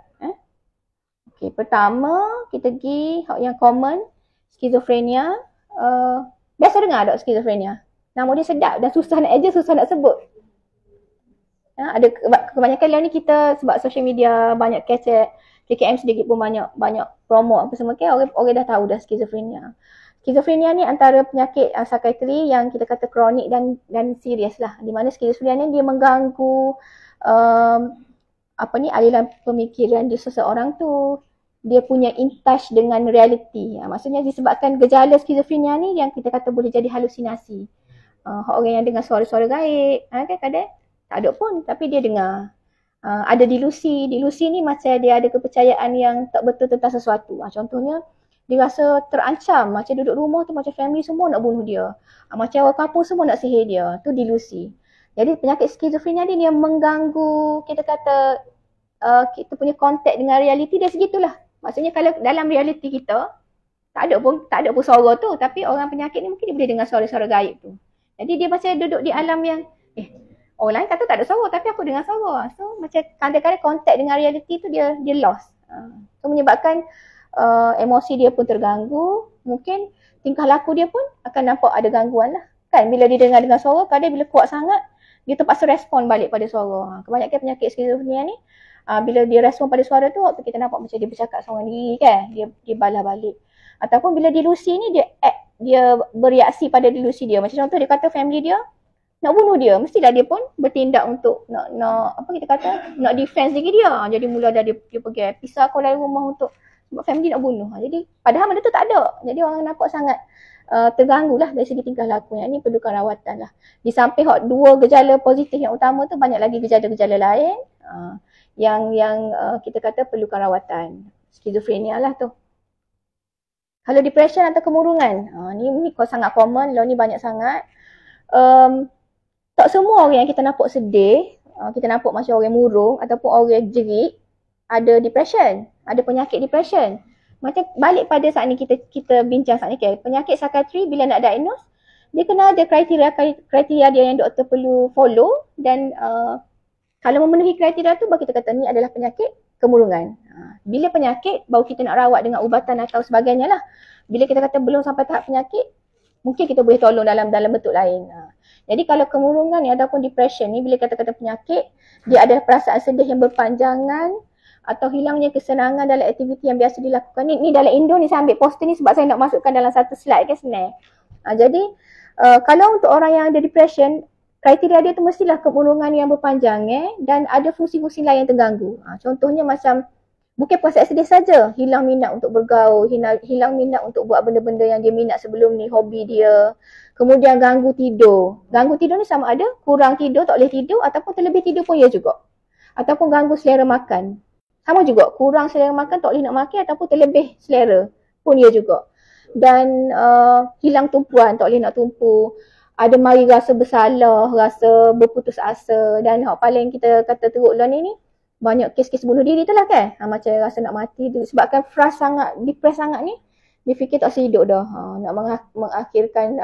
Okey, pertama kita pergi hak yang common, skizofrenia. Biasa dengar tak skizofrenia? Nama dia sedap dan susah nak adjust, susah nak sebut. Ada kebanyakan lah ni kita sebab social media banyak kecek, KKM sedikit pun banyak promote apa semua, orang dah tahu dah skizofrenia. Skizofrenia ni antara penyakit psikiatri yang kita kata kronik dan serius lah. Di mana skizofrenia ni dia mengganggu aliran pemikiran di seseorang tu. Dia punya in touch dengan reality. Maksudnya disebabkan gejala skizofrenia ni yang kita kata boleh jadi halusinasi. Orang yang dengar suara-suara gaib, kadang-kadang tak ada pun tapi dia dengar. Ada delusi. Delusi ni macam dia ada kepercayaan yang tak betul tentang sesuatu. Contohnya dia rasa terancam, macam duduk rumah tu macam family semua nak bunuh dia. Macam orang kampung semua nak sihir dia. Tu delusi. Jadi penyakit skizofrenia ni dia mengganggu kita kata kita punya kontak dengan realiti dia segitulah. Maksudnya kalau dalam realiti kita tak ada pun suara tu, tapi orang penyakit ni mungkin dia boleh dengar suara-suara gaib tu. Jadi dia macam duduk di alam yang orang lain kata tak ada suara tapi aku dengar suara. So macam kadang-kadang kontak dengan realiti tu dia lost. So menyebabkan emosi dia pun terganggu, mungkin tingkah laku dia pun akan nampak ada gangguan lah. Kan bila dia dengar suara, kadang bila kuat sangat, dia terpaksa respon balik pada suara. Kebanyakan penyakit skizofrenia ni, bila dia respon pada suara tu, waktu kita nampak macam dia bercakap seorang diri kan, dia balas balik. Ataupun bila delusi ni, dia bereaksi pada delusi dia. Macam contoh dia kata family dia nak bunuh dia, mestilah dia pun bertindak untuk nak defense diri dia. Jadi mula dah dia pergi pisah kau dari rumah untuk sebab family nak bunuh. Jadi padahal benda tu tak ada. Jadi orang nampak sangat terganggu lah dari segi tingkah laku. Yang ni perlukan rawatan lah. Di samping dua gejala positif yang utama tu, banyak lagi gejala-gejala lain yang kita kata perlukan rawatan. Skizofrenia lah tu. Kalau depression atau kemurungan, ni sangat common, ni banyak sangat. Tak semua orang yang kita nampak sedih, kita nampak macam orang murung ataupun orang jerit, ada depression, ada penyakit depression. Macam balik pada saat ni kita bincang saat ni, penyakit psikiatri bila nak diagnose, dia kena ada kriteria dia yang doktor perlu follow dan kalau memenuhi kriteria tu baru kita kata ni adalah penyakit kemurungan. Bila penyakit baru kita nak rawat dengan ubatan atau sebagainya lah. Bila kita kata belum sampai tahap penyakit, mungkin kita boleh tolong dalam bentuk lain. Jadi kalau kemurungan ni ataupun depression ni, bila kata-kata penyakit, dia ada perasaan sedih yang berpanjangan atau hilangnya kesenangan dalam aktiviti yang biasa dilakukan. Ni dalam Indo ni saya ambil poster ni sebab saya nak masukkan dalam satu slide kan senang. Jadi kalau untuk orang yang ada depression, kriteria dia tu mestilah kemurungan yang berpanjang dan ada fungsi-fungsi lain yang terganggu. Contohnya macam bukan perasaan sedih saja, hilang minat untuk bergaul, hilang minat untuk buat benda-benda yang dia minat sebelum ni, hobi dia. Kemudian ganggu tidur. Ganggu tidur ni sama ada kurang tidur, tak boleh tidur ataupun terlebih tidur pun ya juga. Ataupun ganggu selera makan. Sama juga, kurang selera makan, tak boleh nak makan ataupun terlebih selera pun ya juga. Dan hilang tumpuan, tak boleh nak tumpu. Ada mari rasa bersalah, rasa berputus asa dan paling kita kata teruk lah ni banyak kes-kes bunuh diri tu lah kan. Macam rasa nak mati disebabkan depres sangat ni, dia fikir tak sehidup dah. Nak mengakhirkan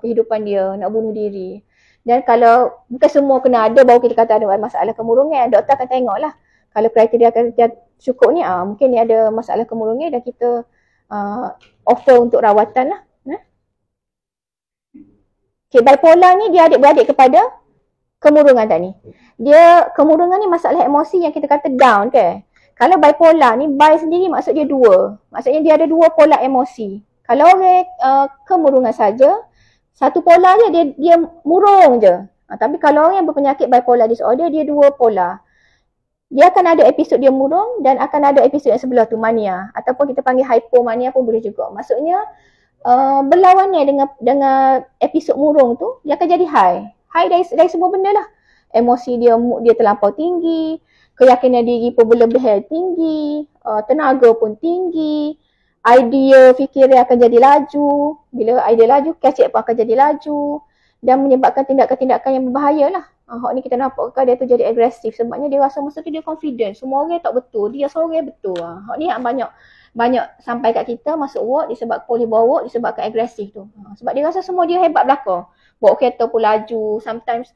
kehidupan dia, nak bunuh diri. Dan kalau bukan semua kena ada baru kita kata ada masalah kemurungan, doktor akan tengok lah. Kalau kriteria cukup ni, mungkin ni ada masalah kemurungan dan kita offer untuk rawatan lah. Okay, bipolar ni dia adik-beradik kepada kemurungan tadi. Kemurungan ni masalah emosi yang kita kata down ke. Kalau bipolar ni, bi sendiri maksud dia dua. Maksudnya dia ada dua pola emosi. Kalau orang kemurungan saja, satu pola je dia murung je. Tapi kalau orang yang berpenyakit bipolar disorder, dia dua pola. Dia akan ada episod dia murung dan akan ada episod yang sebelah tu mania. Ataupun kita panggil hypomania pun boleh juga. Maksudnya berlawannya dengan episod murung tu, dia akan jadi high. High dari semua benda lah. Emosi dia terlampau tinggi, keyakinan diri pun berlebihan tinggi, tenaga pun tinggi, idea fikiran akan jadi laju. Bila idea laju, kecek pun akan jadi laju dan menyebabkan tindakan-tindakan yang berbahaya lah. Hak ni kita nampak kan dia tu jadi agresif sebabnya dia rasa masa tu dia confident. Semua orang tak betul, dia seorang betul. Hak ni yang banyak sampai kat kita masuk work disebab boleh bawa work disebabkan agresif tu. Sebab dia rasa semua dia hebat belaka. bawa kereta pun laju. Sometimes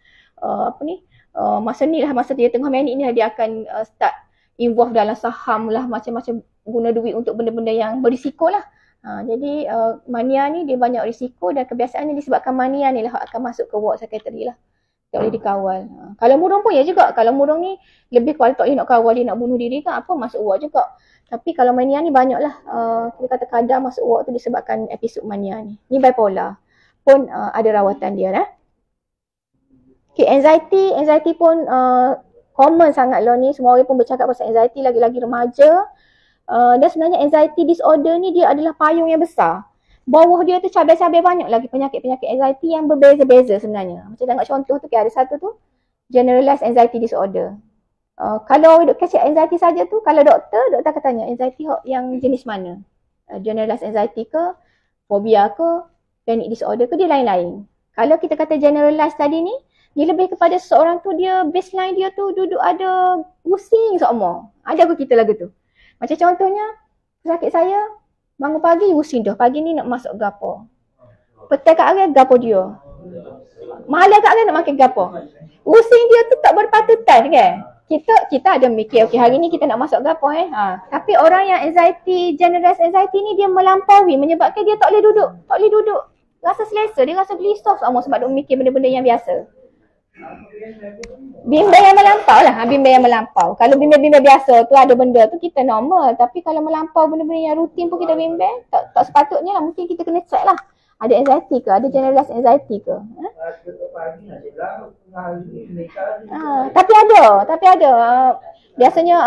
masa ni lah, masa dia tengah manic ni lah, dia akan start involve dalam saham lah, macam-macam guna duit untuk benda-benda yang berisiko lah. Jadi mania ni dia banyak risiko, dan kebiasaannya disebabkan mania ni lah akan masuk ke ward secretary lah. Tak boleh dikawal. Kalau murung pun ya juga. Kalau murung ni lebih kepada tak boleh nak kawal, dia nak bunuh diri kan, apa masuk ward juga. Tapi kalau mania ni banyak lah. Kita kata kadar masuk ward tu disebabkan episod mania ni. Ni bipolar pun ada rawatan dia lah. Okay, anxiety pun common sangat lah ni. Semua orang pun bercakap pasal anxiety, lagi-lagi remaja. Dan sebenarnya anxiety disorder ni dia adalah payung yang besar. Bawah dia tu cabai-cabai banyak lagi penyakit-penyakit anxiety yang berbeza-beza sebenarnya. Macam tengok contoh tu, ada satu tu generalized anxiety disorder. Kalau duk kasih anxiety saja tu, kalau doktor akan tanya anxiety yang jenis mana? Generalized anxiety ke, fobia ke, panic disorder ke, dia lain-lain. Kalau kita kata generalized tadi ni, dia lebih kepada seseorang tu, dia baseline dia tu duduk ada pusing semua. Ada apa kita lagu tu? Macam contohnya, sakit saya, bangun pagi, pusing dah. Pagi ni nak masuk gapo. Petang kat hari, gapo dia. Malam kat hari nak makan gapo. Pusing dia tu tak berpatutan kan? Kita ada mikir, okey hari ni kita nak masuk gapo Tapi orang yang anxiety, generalized anxiety ni dia melampaui, menyebabkan dia tak boleh duduk. Rasa selesa, dia rasa gelisah semua sebab dia mikir benda-benda yang biasa. Bimbang yang melampau lah, bimbang yang melampau. Kalau bimbang-bimbang biasa tu ada benda tu kita normal. Tapi kalau melampau benda-benda yang rutin pun kita bimbang, tak sepatutnya lah. Mungkin kita kena check lah. Ada anxiety ke? Ada generalized anxiety ke? Tapi ada. Biasanya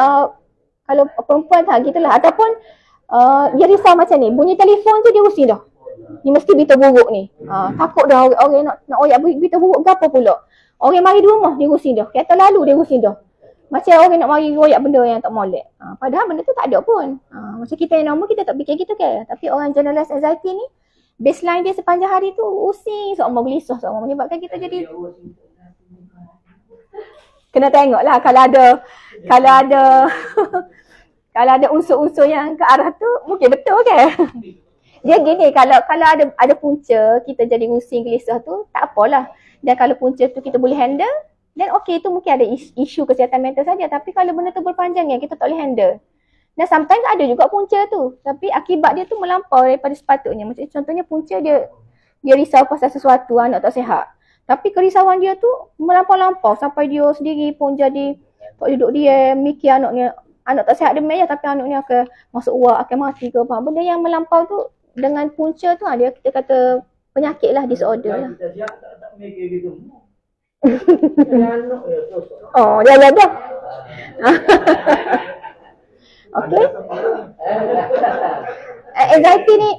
kalau perempuan tak gitulah. Ataupun dia risau macam ni. Bunyi telefon je dia pusing dah. Ni mesti berita buruk ni. Takut dah orang nak oyak berita buruk ke apa pula. Orang mari di rumah dia pusing dah. Kereta lalu dia pusing dah. Macam orang nak mari royak benda yang tak molek. Padahal benda tu tak ada pun. Macam kita yang normal kita tak fikir gitu kan. Tapi orang generalized anxiety ni baseline dia sepanjang hari tu pusing semua, gelisah semua, menyebabkan kita jadi kena tengok lah kalau ada unsur-unsur yang ke arah tu mungkin betul kan. Dia gini, kalau ada punca kita jadi pusing gelisah tu tak apalah. Dan kalau punca tu kita boleh handle, dan okey tu mungkin ada isu kesihatan mental saja. Tapi kalau benda tu berpanjang yang kita tak boleh handle. Dan sometimes ada juga punca tu, tapi akibat dia tu melampau daripada sepatutnya. Macam contohnya punca dia risau pasal sesuatu, anak tak sihat. Tapi kerisauan dia tu melampau-lampau sampai dia sendiri pun jadi tak duduk dia mikir anak tak sihat demam je, tapi anaknya akan masuk ward, akan mati ke apa. Benda yang melampau tu dengan punca tu dia kita kata penyakit lah, disorder lah. Tak mikir gitu. Oh, dia ada. Okey.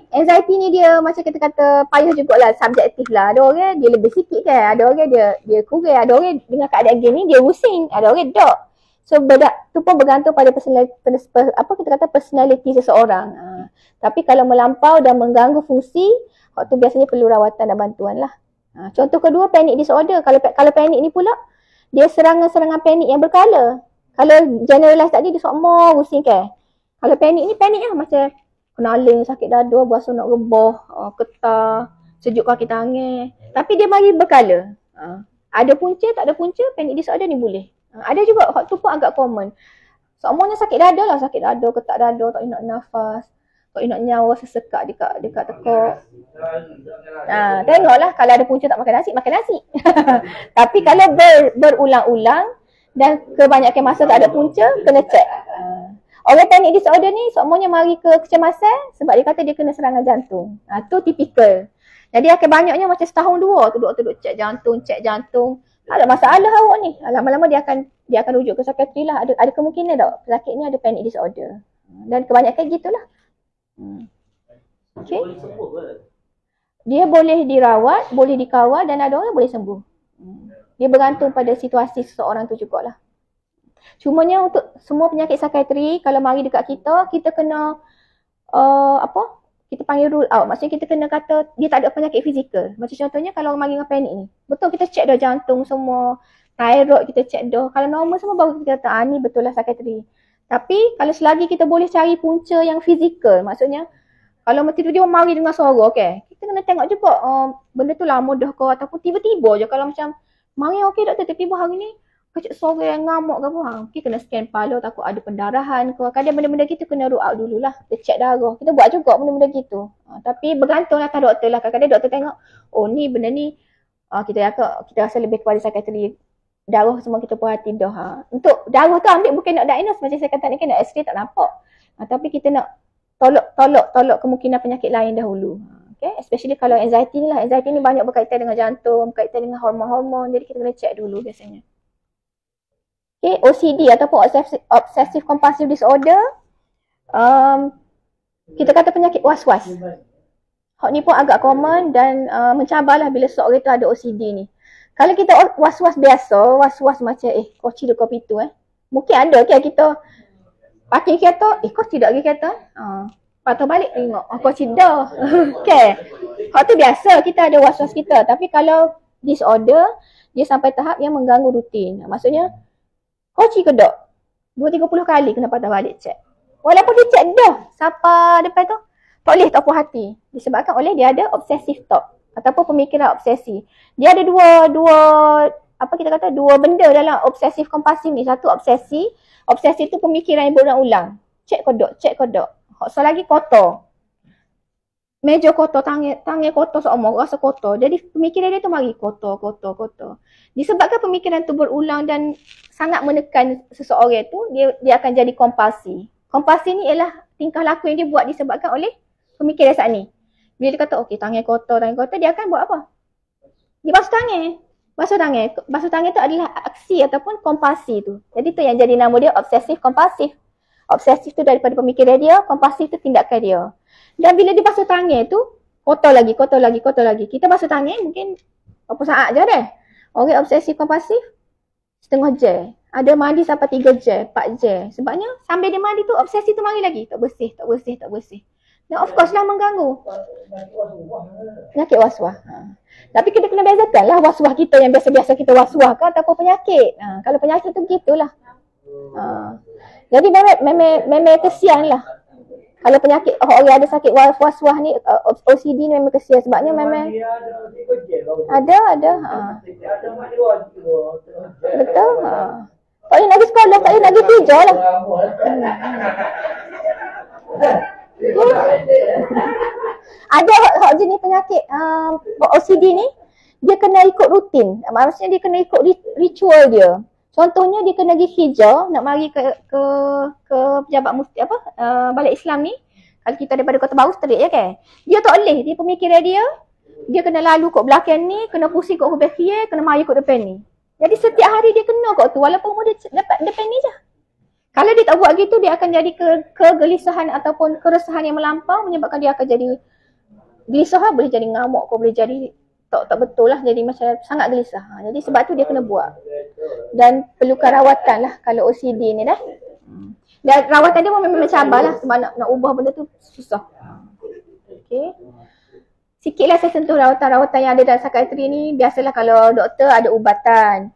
Anxiety ni dia macam kita kata payah jugalah, subjektif lah. Ada orang dia lebih sikit kan, ada orang dia kurang, ada orang dengan keadaan gini dia pusing, ada orang tak. So tu pun bergantung pada personality seseorang. Tapi kalau melampau dan mengganggu fungsi, waktu biasanya perlu rawatan dan bantuan lah. Contoh kedua, panic disorder. Kalau panic ni pula, dia serangan-serangan panic yang berkala. Kalau generalize tadi dia semua pusing kan. Kalau panik ni panik lah macam kenaling, sakit dada, berasa nak rebah, ketar, sejuk kaki tangan. Tapi dia mari berkala. Ada punca, tak ada punca, panik disorder ni boleh. Ada juga, hak tu pun agak common. Semuanya sakit dada lah, sakit dada, ketak dada, tak boleh nak nafas, tak boleh nak nyawa, sesekak dekat tekuk. Tengoklah kalau ada punca tak makan nasi. Tapi kalau berulang-ulang dan kebanyakan masa tak ada punca, kena check. Orang panic disorder ni semuanya mari ke kecemasan sebab dia kata dia kena serangan jantung. Tu tipikal. Jadi akan banyaknya macam setahun dua tu doktor check jantung. Ada masalah awak ni. Lama-lama dia akan rujuk ke psikiatri lah. Ada kemungkinan tak pesakit ni ada panic disorder. Dan kebanyakan gitulah. Okay. Dia boleh dirawat, boleh dikawal dan ada orang boleh sembuh. Dia bergantung pada situasi seseorang tu jugalah. Cumanya untuk semua penyakit psikiatri, kalau mari dekat kita kena kita panggil rule out. Maksudnya kita kena kata dia tak ada penyakit fizikal. Macam contohnya kalau mari dengan panik ni. Betul kita check dah jantung semua, thyroid kita check dah. Kalau normal semua baru kita kata ni betul lah psikiatri. Tapi kalau selagi kita boleh cari punca yang fizikal, maksudnya Kalau tiba-tiba mari dengan suara, okay, kita kena tengok juga benda tu lama dah ke ataupun tiba-tiba je. Kalau macam mari okey doktor, tiba-tiba hari ni kecil suara yang ngamuk ke apa, mungkin kena scan kepala, takut ada pendarahan ke. Kadang benda-benda gitu kena rule out dululah. Kita check darah. Kita buat juga benda-benda gitu. Tapi bergantung atas doktor lah. Kadang-kadang doktor tengok, oh ni benda ni kita rasa lebih kepada psikiatri. Darah semua kita perhati dah. Untuk darah tu ambil bukan nak diagnose. Macam saya kata ni kan nak x-ray tak nampak. Tapi kita nak tolak kemungkinan penyakit lain dahulu. Okay? Especially kalau anxiety ni lah. Anxiety ni banyak berkaitan dengan jantung, berkaitan dengan hormon-hormon. Jadi kita kena check dulu biasanya. Okay, OCD ataupun Obsessive Compulsive Disorder. Kita kata penyakit was-was. Hak ni pun agak common dan mencabarlah bila seorang tu ada OCD ni. Kalau kita was-was biasa, was-was macam koci dekat pintu mungkin ada kan kita parking kereta, koci dak lagi kereta. Patah balik tengok, koci dah. Okay. Hak tu biasa, kita ada was-was kita. Tapi kalau disorder, dia sampai tahap yang mengganggu rutin. Maksudnya, koci ke tak? 2-30 kali kena patah balik check. Walaupun dia check dah, siapa depan tu, tak boleh tak puas hati. Disebabkan oleh dia ada obsessive thought ataupun pemikiran obsesi. Dia ada dua benda dalam obsessive compulsive ni. Satu obsesi. Obsesi tu pemikiran yang berulang-ulang. Check kodok. So lagi kotor. Meja kotor, tangan kotor seumur, rasa kotor. Jadi pemikiran dia tu mari kotor. Disebabkan pemikiran tu berulang dan sangat menekan seseorang tu, dia akan jadi kompulsi. Kompulsi ni ialah tingkah laku yang dia buat disebabkan oleh pemikiran saat ni. Bila dia kata, okey tangan kotor, dia akan buat apa? Dia basuh tangan. Basuh tangan tu adalah aksi ataupun kompulsi tu. Jadi tu yang jadi nama dia obsessive compulsive. Obsesif tu daripada pemikiran dia, kompulsif tu tindakan dia. Dan bila dia basuh tangan tu, kotor lagi. Kita basuh tangan mungkin berapa saat je dah. Orang obsesif kompulsif, setengah jam. Ada mandi sampai 3 jam, 4 jam. Sebabnya sambil dia mandi tu, obsesi tu mari lagi. Tak bersih. Dan of course lah mengganggu. Penyakit was-was. Tapi kita kena bezakan lah was-was kita yang biasa-biasa kita was-was ke ataupun penyakit. Kalau penyakit tu begitulah. Jadi memang kesian lah. Kalau penyakit orang ada sakit was-was ni, OCD ni memang kesian sebabnya memang ada. Betul. Tak boleh nak pergi sekolah, tak boleh nak pergi kerja lah. Ada hak jenis penyakit OCD ni, dia kena ikut rutin. Maksudnya dia kena ikut ritual dia. Contohnya dia kena pergi hijau, nak mari ke pejabat mufti balik Islam ni. Kalau kita daripada Kota Baru terik je kan. Dia tak boleh, dia pemikiran dia kena lalu kat belakang ni, kena pusing kat hubung kiri, kena mari kat depan ni. Jadi setiap hari dia kena kat tu walaupun umur dia dapat depan ni je. Kalau dia tak buat gitu, dia akan jadi kegelisahan ataupun keresahan yang melampau menyebabkan dia akan jadi gelisah, boleh jadi ngamuk, boleh jadi tak betul lah, jadi macam sangat gelisah. Jadi sebab tu dia kena buat. Dan perlukan rawatan lah kalau OCD ni dah. Dan rawatan dia pun memang cabar lah sebab nak ubah benda tu susah. Okay. Sikitlah saya sentuh rawatan yang ada dalam psikiatri ni. Biasalah kalau doktor ada ubatan.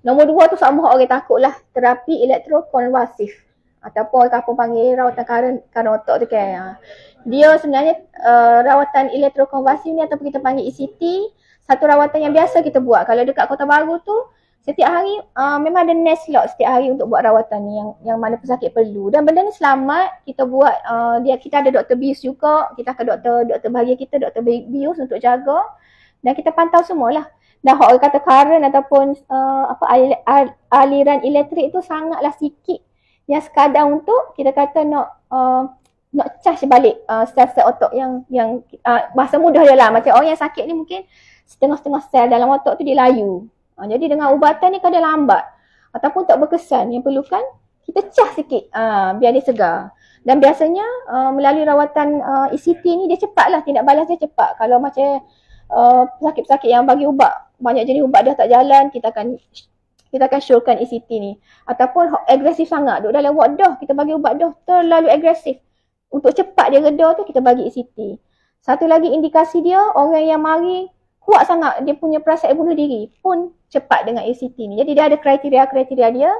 Nombor 2 tu sama orang takut lah, terapi elektrokonvulsif ataupun orang kampung panggil rawatan karen otak tu kan. Dia sebenarnya rawatan elektrokonvulsif ni ataupun kita panggil ECT, satu rawatan yang biasa kita buat. Kalau dekat Kota Baru tu setiap hari memang ada nurse slot setiap hari untuk buat rawatan ni yang mana pesakit perlu. Dan benda ni selamat kita buat, kita ada doktor bius juga, kita akan doktor bahagia kita, doktor bius untuk jaga dan kita pantau semualah. Dan orang kata current ataupun aliran elektrik tu sangatlah sikit yang sekadar untuk kita kata nak charge balik sel-sel otak yang bahasa mudah dia lah. Macam orang yang sakit ni mungkin setengah-setengah sel dalam otak tu dia layu. Jadi dengan ubatan ni kadang lambat ataupun tak berkesan, yang perlukan kita cas sikit biar dia segar. Dan biasanya melalui rawatan ECT ni dia cepat lah, tindak balas dia cepat. Kalau macam pesakit-pesakit yang bagi ubat, banyak jenis ubat dah tak jalan, kita akan showkan ECT ni. Ataupun agresif sangat, duduk dalam ward dah, kita bagi ubat dah terlalu agresif. Untuk cepat dia reda tu kita bagi ECT. Satu lagi indikasi dia, orang yang mari kuat sangat dia punya perasaan bunuh diri pun cepat dengan ACT ni. Jadi dia ada kriteria-kriteria dia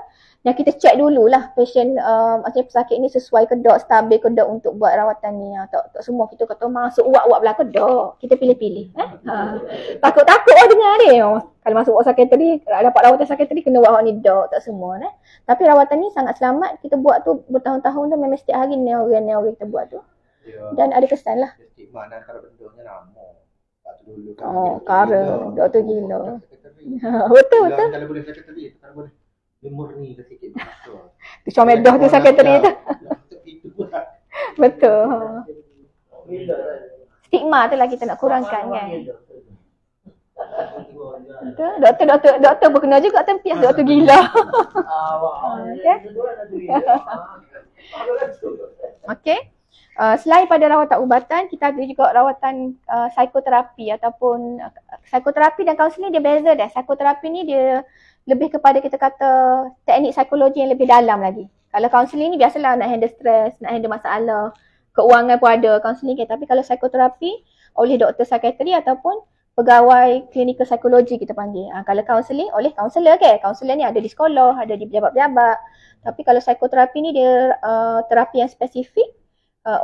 yang kita check dululah pasien macam pesakit ni sesuai ke dok, stabil ke dok untuk buat rawatan ni. Tak semua kita kata masuk uap-uap belah ke dok. Kita pilih-pilih. Takut-takut lah dengar dia. Kalau masuk ward psikiatri, dapat rawatan psikiatri kena buat ni dok, tak semua. Tapi rawatan ni sangat selamat. Kita buat tu bertahun-tahun tu memang setiap hari neoren kita buat tu. Dan ada kesan lah. Stigma dan antara bendanya nama. Kara, doktor gila. Betul. Kalau boleh sekretari, kalau boleh dia murni ke sikit betul. Tu comedoh tu sekretari tu. Betul. Stigma tu lah kita nak kurangkan kan. Betul. Doktor berkena juga tempias doktor gila. Okey. Selain pada rawatan ubatan, kita ada juga rawatan psikoterapi ataupun psikoterapi dan kaunseling dia beza dah. Psikoterapi ni dia lebih kepada kita kata teknik psikologi yang lebih dalam lagi. Kalau kaunseling ni biasalah nak handle stres, nak handle masalah, keuangan pun ada kaunseling kan. Tapi kalau psikoterapi oleh doktor psikiatri ataupun pegawai klinikal psikologi kita panggil. Kalau kaunseling oleh kaunselor kan. Kaunselor ni ada di sekolah, ada di pejabat-pejabat. Tapi kalau psikoterapi ni dia terapi yang spesifik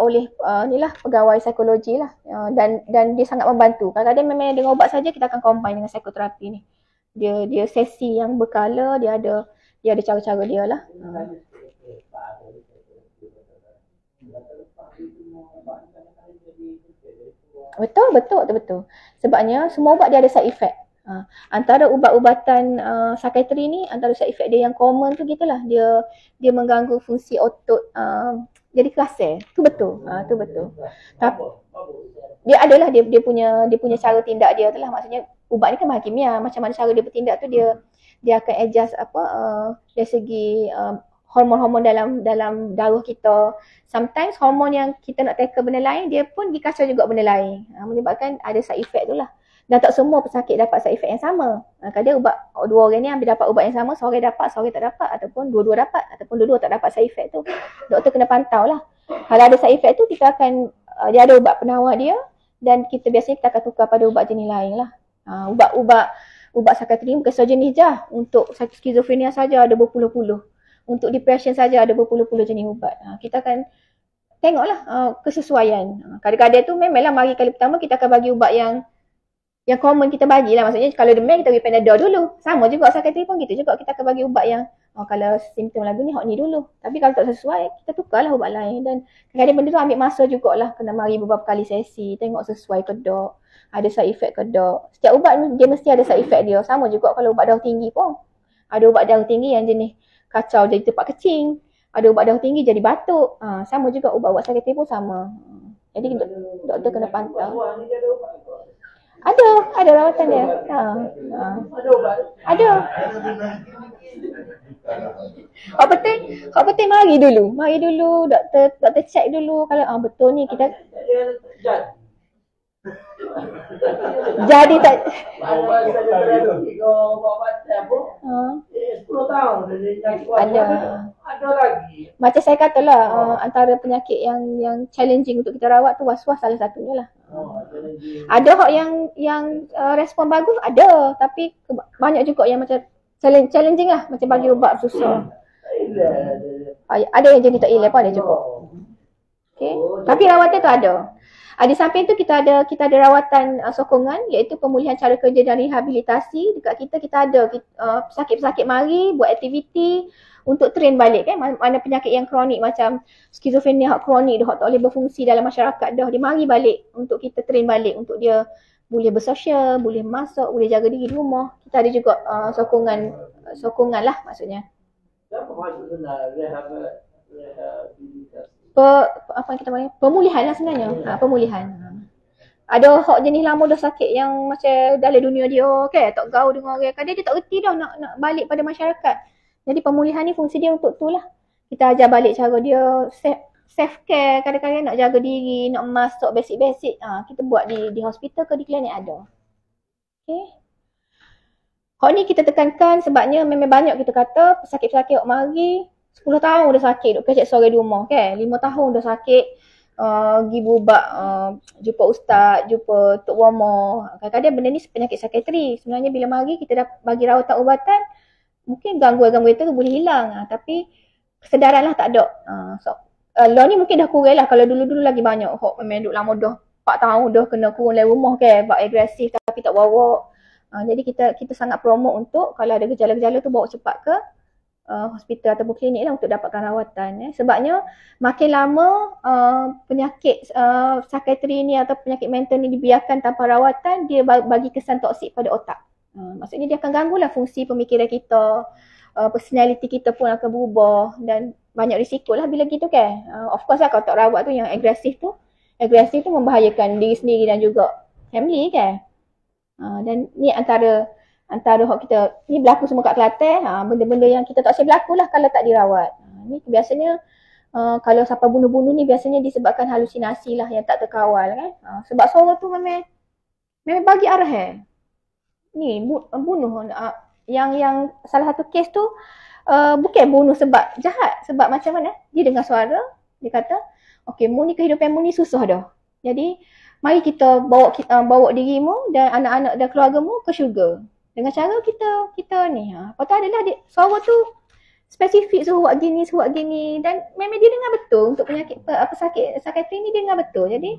oleh inilah pegawai psikologi lah, dan dia sangat membantu. Kadang-kadang memang dengan ubat saja kita akan combine dengan psikoterapi ni. Dia sesi yang berkala, dia ada cara-cara dia lah. Betul. Sebabnya semua ubat dia ada side effect. Antara ubat-ubatan psikiatri ni, antara side effect dia yang common tu gitulah, dia mengganggu fungsi otot jadi keras. Tu betul. Tapi dia adalah dia punya cara tindak dia tu lah. Maksudnya ubat ni kan bahan kimia, macam mana cara dia bertindak tu dia akan adjust dari segi hormon-hormon dalam darah kita. Sometimes hormon yang kita nak tackle benda lain, dia pun dikacau juga benda lain. Menyebabkan ada side effect tu lah. Dan tak semua pesakit dapat side effect yang sama. Kadang dua orang ni ambil dapat ubat yang sama, seorang dapat, seorang tak dapat, ataupun dua-dua dapat, ataupun dua-dua tak dapat side effect tu. Doktor kena pantau lah. Kalau ada side effect tu, kita akan, dia ada ubat penawar dia, dan biasanya kita akan tukar pada ubat jenis lain lah. Ubat psikiatri bukan sejenis je. Untuk skizofrenia saja ada berpuluh-puluh. Untuk depression saja ada berpuluh-puluh jenis ubat. Kita akan tengoklah kesesuaian. Kadang-kadang tu memanglah mari kali pertama kita akan bagi ubat yang common kita bagilah. Maksudnya kalau demam kita bagi Panadol dulu. Sama juga psikiatri pun gitu juga, kita akan bagi ubat yang kalau simptom lagu ni hot ni dulu. Tapi kalau tak sesuai, kita tukarlah ubat lain. Dan kadang-kadang benda tu ambil masa jugalah. Kena mari beberapa kali sesi, tengok sesuai ke dok, ada side effect ke dok. Setiap ubat dia mesti ada side effect dia. Sama juga kalau ubat darah tinggi pun. Ada ubat darah tinggi yang jenis kacau jadi tempat kecing. Ada ubat darah tinggi jadi batuk. Sama juga ubat-ubat psikiatri pun sama. Jadi doktor kena pantau. Ada rawatan dia. Ada. Hak penting mari dulu doktor check dulu kalau betul ni kita jadi tak 10 tahun ada lagi. Macam saya katalah antara penyakit yang challenging untuk kita rawat tu was-was salah satunya lah. Ada hak yang respon bagus ada, tapi banyak juga yang macam challenging lah, macam bagi ubat susah. Ada yang jenis tak elok pun ada juga. Okay. Tapi rawatan tu ada. Di samping tu kita ada rawatan sokongan, iaitu pemulihan cara kerja dan rehabilitasi. Dekat kita ada pesakit-pesakit mari buat aktiviti untuk train balik kan. Mana penyakit yang kronik macam skizofrenia hak kronik dah tak boleh berfungsi dalam masyarakat dah, dia mari balik untuk kita train balik untuk dia boleh bersosial, boleh masuk, boleh jaga diri di rumah. Kita ada juga sokongan lah maksudnya. Apa maksud sebenarnya rehabilitasi? Apa yang kita panggil? Pemulihan lah sebenarnya. Pemulihan. Ada hak jenis lama dah sakit yang macam dalam dunia dia tak gaul dengan orang. Kadang dia tak reti dah nak balik pada masyarakat. Jadi pemulihan ni fungsi dia untuk tu lah. Kita ajar balik cara dia self care, kadang-kadang nak jaga diri, nak masuk basic-basic. Kita buat di hospital ke di klinik ada. Okay. Hak ni kita tekankan sebabnya memang banyak kita kata pesakit-pesakit hak mari 10 tahun dah sakit, duk kecek sore di rumah kan. 5 tahun dah sakit, pergi berubah, jumpa ustaz, jumpa Tok Womo. Kadang-kadang benda ni penyakit psikiatri. Sebenarnya bila mari kita dah bagi rawatan ubatan, mungkin gangguan-gangguan itu boleh hilang. Tapi kesedaran lah tak ada. Law ni mungkin dah kurang lah. Kalau dulu-dulu lagi banyak. Memang duduk lama dah 4 tahun dah kena kurung dalam rumah ke. Buat agresif tapi tak bawa. Jadi kita sangat promote untuk kalau ada gejala-gejala tu bawa cepat ke hospital ataupun klinik lah untuk dapatkan rawatan. Sebabnya makin lama penyakit psikiatri ni atau penyakit mental ni dibiarkan tanpa rawatan, dia bagi kesan toksik pada otak. Maksudnya dia akan ganggulah fungsi pemikiran kita, personality kita pun akan berubah dan banyak risiko lah bila gitu kan. Of course lah kalau tak rawat tu yang agresif tu membahayakan diri sendiri dan juga family kan. Dan ni antara hak kita ni berlaku semua kat Kelantan, benda-benda yang kita tak boleh berlaku lah kalau tak dirawat. Ni biasanya kalau siapa bunuh-bunuh ni biasanya disebabkan halusinasi lah yang tak terkawal kan. Sebab suara tu memang bagi arah ni bunuh yang salah satu kes tu bukan bunuh sebab jahat, sebab macam mana dia dengar suara, dia kata okey mu ni kehidupan mu ni susah dah, jadi mari kita bawa dirimu dan anak-anak dan keluargamu ke syurga dengan cara kita ni. Lepas tu adalah suara tu spesifik suruh buat gini dan memang dia dengar betul untuk penyakit sakit psikiatri ni, dia dengar betul. Jadi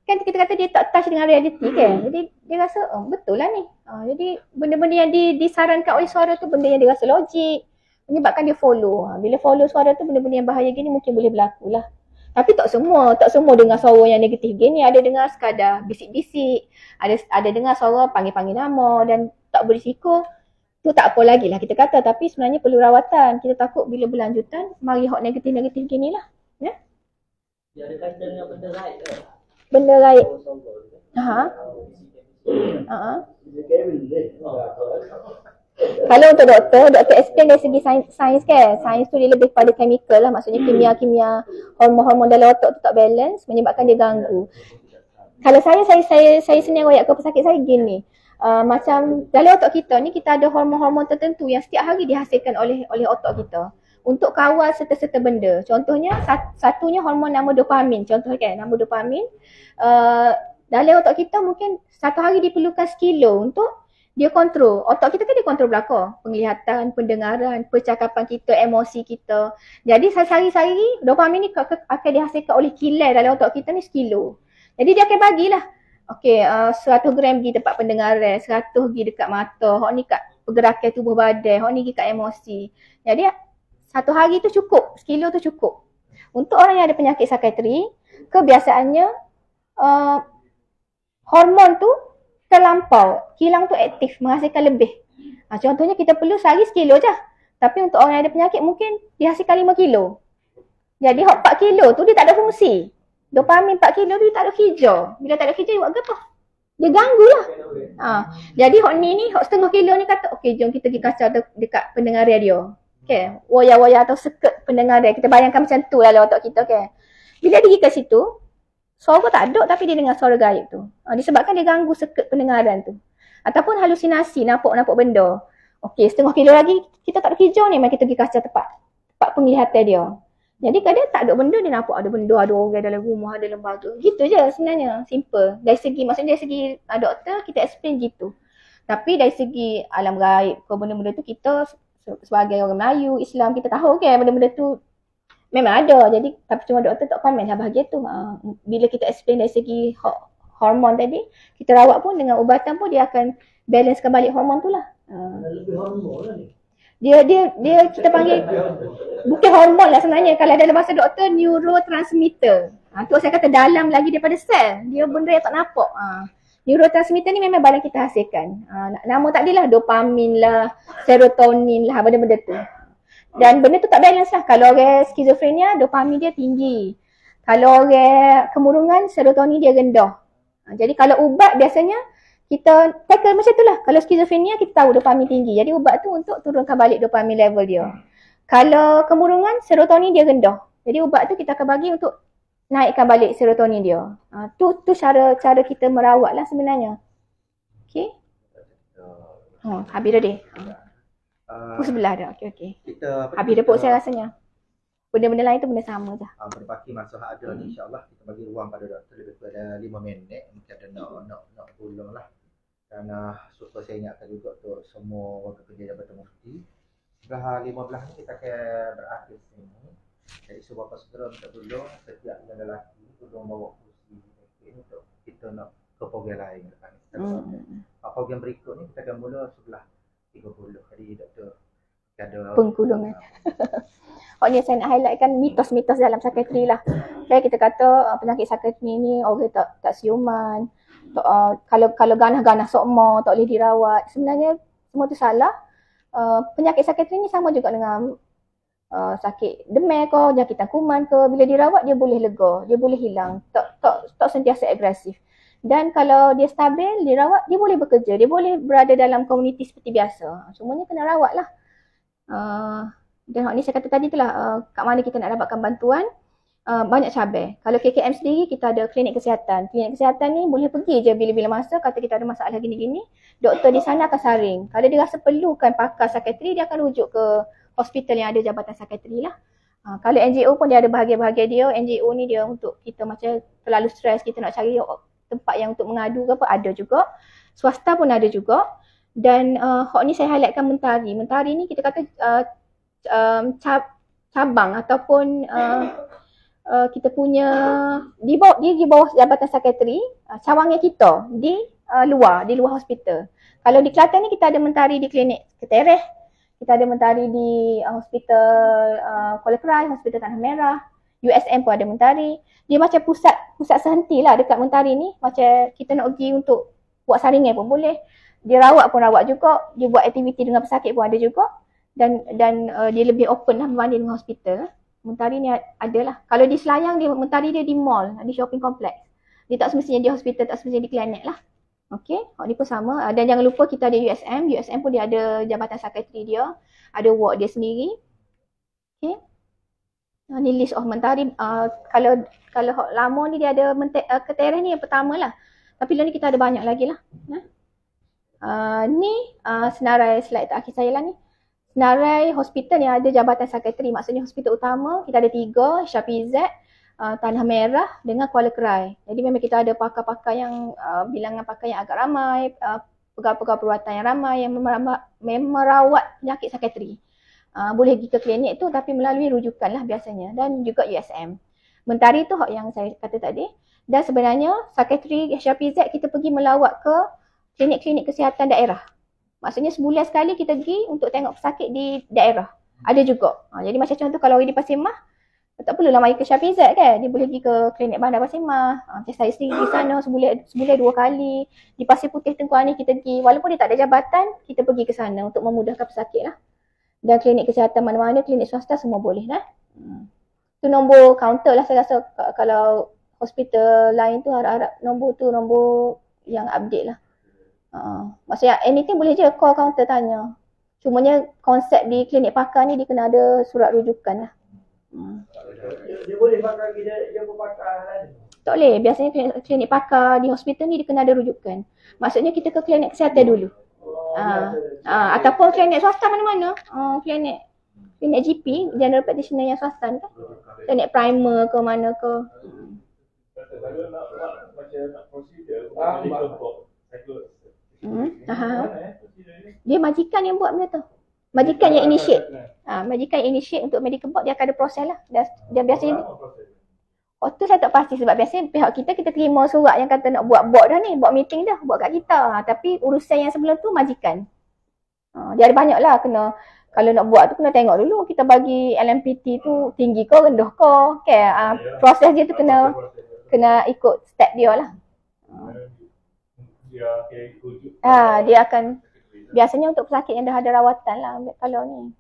kan kita kata dia tak touch dengan reality kan. Jadi dia rasa betul lah ni. Jadi benda-benda yang disarankan oleh suara tu benda yang dia rasa logik, menyebabkan dia follow. Bila follow suara tu benda-benda yang bahaya gini mungkin boleh berlaku lah. Tapi tak semua dengar suara yang negatif gini. Ada dengar sekadar bisik-bisik, ada dengar suara panggil-panggil nama dan tak berisiko. Tu tak apa lagi lah kita kata, tapi sebenarnya perlu rawatan. Kita takut bila berlanjutan mari hak negatif-negatif gini lah. Ya? Dia ada kaitan dengan benda raib ke? Benda raib. Kalau untuk doktor explain dari segi sains kan. Sains tu dia lebih pada chemical lah. Maksudnya kimia-kimia, hormon-hormon dalam otak tu tak balance, menyebabkan dia ganggu. Kalau saya senang royak ke pesakit saya gini. Macam dalam otak kita ni kita ada hormon-hormon tertentu yang setiap hari dihasilkan oleh otak kita untuk kawal serta-serta benda. Contohnya satunya hormon nama dopamin. Contohnya kan nama dopamin. Dalam otak kita mungkin satu hari diperlukan sekilo untuk dia kontrol. Otak kita kan dia kontrol belakang. Penglihatan, pendengaran, percakapan kita, emosi kita. Jadi sehari-hari dopamin ni akan dihasilkan oleh kilai dalam otak kita ni sekilo. Jadi dia akan bagilah. Okey, 100 gram pergi tempat pendengaran, 100 pergi dekat mata, hak ni kat pergerakan tubuh badan, hak ni pergi kat emosi. Jadi satu hari tu cukup, sekilo tu cukup. Untuk orang yang ada penyakit psikiatri, kebiasaannya hormon tu terlampau, kilang tu aktif, menghasilkan lebih. Contohnya kita perlu sehari sekilo je. Tapi untuk orang yang ada penyakit mungkin dihasilkan 5 kilo. Jadi 4 kilo tu dia tak ada fungsi. Dopamin 4 kilo tu dia tak ada kerja. Bila tak ada kerja dia buat apa? Dia ganggu lah. Jadi hak ni setengah kilo ni kata okey jom kita pergi kacau dekat pendengaran dia. Okay, waya-waya atau seket pendengaran. Kita bayangkan macam tu lah otak kita kan. Bila dia pergi kat situ, suara tak ada tapi dia dengar suara gaib tu. Disebabkan dia ganggu seket pendengaran tu. Ataupun halusinasi, nampak benda. Okey, setengah kilo lagi kita tak ada kerja ni, mari kita pergi kacau tempat penglihatan dia. Jadi kadang tak ada benda, dia nampak ada benda, ada orang dalam rumah, ada lembaga. Gitu je sebenarnya, simple. Maksudnya dari segi doktor kita explain gitu. Tapi dari segi alam gaib, benda-benda tu kita sebagai orang Melayu, Islam, kita tahu kan benda-benda tu memang ada. Jadi tapi cuma doktor tak komen lah bahagian tu. Bila kita explain dari segi hormon tadi, kita rawat pun dengan ubatan pun dia akan balancekan balik hormon tu lah. Lebih hormon lah ni. Dia kita panggil bukan hormon lah sebenarnya. Kalau dalam bahasa doktor, neurotransmitter. Tu saya kata dalam lagi daripada sel. Dia benda yang tak nampak. Neurotransmitter ni memang badan kita hasilkan. Nama tadi lah dopamin lah, serotonin lah, benda-benda tu. Dan benda tu tak balance lah. Kalau orang skizofrenia, dopamin dia tinggi. Kalau orang kemurungan, serotonin dia rendah. Jadi kalau ubat biasanya kita tackle macam tu lah. Kalau skizofrenia kita tahu dopamin tinggi. Jadi ubat tu untuk turunkan balik dopamin level dia. Kalau kemurungan, serotonin dia rendah. Jadi ubat tu kita akan bagi untuk naikkan balik serotonin dia. Tu cara kita merawat lah sebenarnya. Okay. Habis dah deh. Sebelah dah. Okay. Kita Habis dah pok saya rasanya. Benda-benda lain tu benda sama je. Berbaki masa ada ni insyaAllah kita bagi ruang pada doktor lebih pada 5 minit. Mungkin ada nak tolong lah. Dan suka saya ingatkan juga untuk semua warga kerja Jabatan Mufti. Setelah 15 ni kita akan berakhir sini. Jadi seberapa segera minta tolong setiap lelaki tolong bawa kursi untuk kita nak ke program lain depan ni. Program berikut ni kita akan mula sebelah 30. Jadi doktor ada Pengkulungan. Ni saya nak highlightkan mitos-mitos dalam psikiatri lah. Okay, kita kata penyakit psikiatri ni orang tak siuman, kalau ganah-ganah sokmo tak boleh dirawat. Sebenarnya semua tu salah. Penyakit psikiatri ni sama juga dengan sakit demam ke, jangkitan kuman ke, bila dirawat dia boleh lega, dia boleh hilang, tak sentiasa agresif. Dan kalau dia stabil, dirawat, dia boleh bekerja, dia boleh berada dalam komuniti seperti biasa. Semuanya kena rawat lah. Dan ni saya kata tadi tu lah, kat mana kita nak dapatkan bantuan, banyak cabar. Kalau KKM sendiri, kita ada klinik kesihatan. Klinik kesihatan ni boleh pergi je bila-bila masa, kata kita ada masalah gini-gini, doktor di sana akan saring. Kalau dia rasa perlukan pakar psikiatri, dia akan rujuk ke hospital yang ada jabatan psikiatri lah. Kalau NGO pun dia ada bahagian-bahagian dia. NGO ni dia untuk kita macam terlalu stres, kita nak cari tempat yang untuk mengadu ke apa, ada juga. Swasta pun ada juga. Dan hak ni saya highlightkan Mentari. Mentari ni kita kata cabang ataupun kita punya di bawah jabatan psikiatri, cawangnya kita di luar hospital. Kalau di Kelantan ni kita ada Mentari di klinik Ketereh, kita ada Mentari di hospital Kuala Krai, hospital Tanah Merah, USM pun ada Mentari. Dia macam pusat sehenti lah dekat Mentari ni. Macam kita nak pergi untuk buat saringan pun boleh. Dia rawat pun rawat juga. Dia buat aktiviti dengan pesakit pun ada juga. Dan dia lebih open lah berbanding dengan hospital. Mentari ni adalah. Kalau di Selayang, Mentari dia di mall, di shopping complex. Dia tak semestinya di hospital, tak semestinya di klinik lah. Okey, hak ni pun sama. Dan jangan lupa kita ada USM. USM pun dia ada jabatan psikiatri dia. Ada ward dia sendiri. Okey. Ni list of Mentari. Kalau hak lama ni dia ada Ketereh ni yang pertama lah. Tapi ni kita ada banyak lagi lah. Ni senarai slide terakhir saya lah ni. Senarai hospital yang ada jabatan psikiatri. Maksudnya hospital utama kita ada 3, Syafiq Z, Tanah Merah dengan Kuala Krai. Jadi memang kita ada pakar-pakar yang bilangan pakar yang agak ramai, pegawai-pegawai perubatan yang ramai yang merawat penyakit psikiatri. Boleh pergi ke klinik tu tapi melalui rujukan lah biasanya, dan juga USM. Mentari tu hak yang saya kata tadi. Dan sebenarnya psikiatri Syafiq Z kita pergi melawat ke klinik-klinik kesihatan daerah. Maksudnya sebulan sekali kita pergi untuk tengok pesakit di daerah. Ada juga. Jadi macam contoh kalau orang di Pasir Mah, tak perlulah mari ke Syafiq Z kan. Dia boleh pergi ke klinik bandar Pasir Mah. Macam saya sendiri di sana sebulan 2 kali. Di Pasir Putih Tengku Ani kita pergi. Walaupun dia tak ada jabatan, kita pergi ke sana untuk memudahkan pesakit lah. Dan klinik kesihatan mana-mana, klinik swasta semua boleh lah. Tu nombor kaunter lah saya rasa. Kalau hospital lain tu harap-harap nombor tu nombor yang update lah. Maksudnya anything boleh je call kaunter tanya. Cumanya konsep di klinik pakar ni dia kena ada surat rujukan lah. Dia boleh pakar dia berpakar lain? Tak boleh. Biasanya klinik pakar di hospital ni dia kena ada rujukan. Maksudnya kita ke klinik kesihatan dulu. Ataupun klinik swasta mana-mana. Klinik GP, general practitioner yang swasta ni kan. Klinik primer ke mana ke. Kalau nak macam nak prosedur, dia majikan yang buat benda tu. Majikan yang initiate. Majikan yang initiate untuk medical board, dia akan ada proses lah. Dia biasanya tu saya tak pasti sebab biasanya pihak kita terima surat yang kata nak buat board dah ni, buat meeting dah, buat kat kita. Tapi urusan yang sebelum tu majikan. Dia ada banyak lah kena. Kalau nak buat tu kena tengok dulu kita bagi LMPT tu tinggi ke rendah ke. Okay. Proses dia tu kena ikut step dia lah. Dia akan biasanya untuk pesakit yang dah ada rawatan lah kalau ni.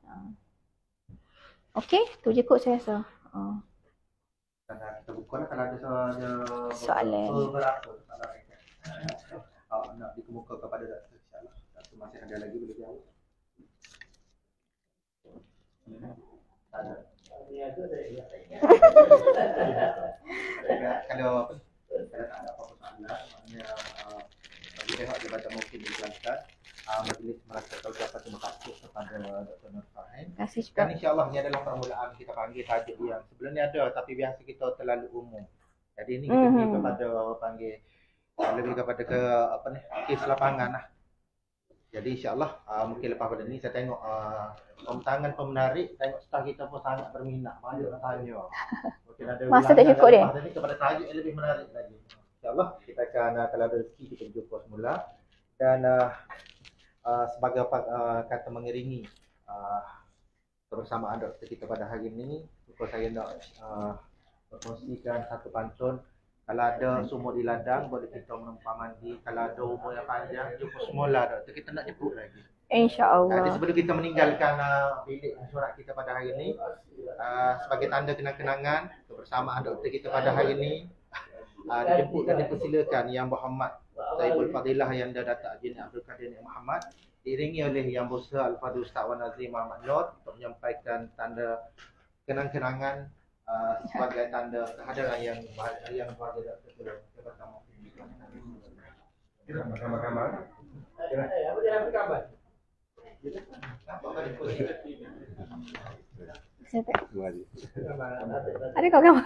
Okey, tu je kot saya rasa. Kita buka lah kalau ada soalan. Nak dikemuka kepada doktor insyaAllah. Doktor masih ada lagi boleh jawab. Kalau tak ada apa-apa soalan, maknanya bagi pihak Jabatan Mufti di Kelantan, majlis merasa ucapan terima kasih kepada Dr. Nur Fahin. Terima kasih juga. Dan insyaAllah ini adalah permulaan kita panggil tajuk yang sebelum ni ada tapi biasa kita terlalu umum. Jadi ini kita pergi kepada panggil lebih kepada ke apa ni, kes lapangan lah. Jadi insyaAllah mungkin lepas pada ni saya tengok pembentangan pemenarik, tengok staf kita pun sangat berminat, banyak nak tanya. Mungkin ada Masa tak cukup dia. Tadi kepada tajuk yang lebih menarik lagi. InsyaAllah kita akan kalau ada rezeki kita jumpa semula. Dan sebagai kata mengiringi kebersamaan doktor kita pada hari ini, saya nak berkongsikan satu pantun. Kalau ada sumur di ladang, boleh kita menumpang mandi. Kalau ada umur yang panjang, jumpa semula doktor. Kita nak jemput lagi. InsyaAllah. Sebelum kita meninggalkan bilik mesyuarat kita pada hari ini, sebagai tanda kenang-kenangan kebersamaan doktor kita pada hari ini, dijemput dan dipersilakan Yang Berhormat Saibul Fadilah Yang Datuk Haji Abdul Kadir Muhammad, diiringi oleh Yang Besar Al-Fadhil Ustaz Wan Nazir Muhammad Nur untuk menyampaikan tanda kenang-kenangan sebagai tanda kehadiran yang berharga doktor bersama. Kamar-kamar. Apa dia nak gambar? Nampak tadi kursi? Ada kau gambar?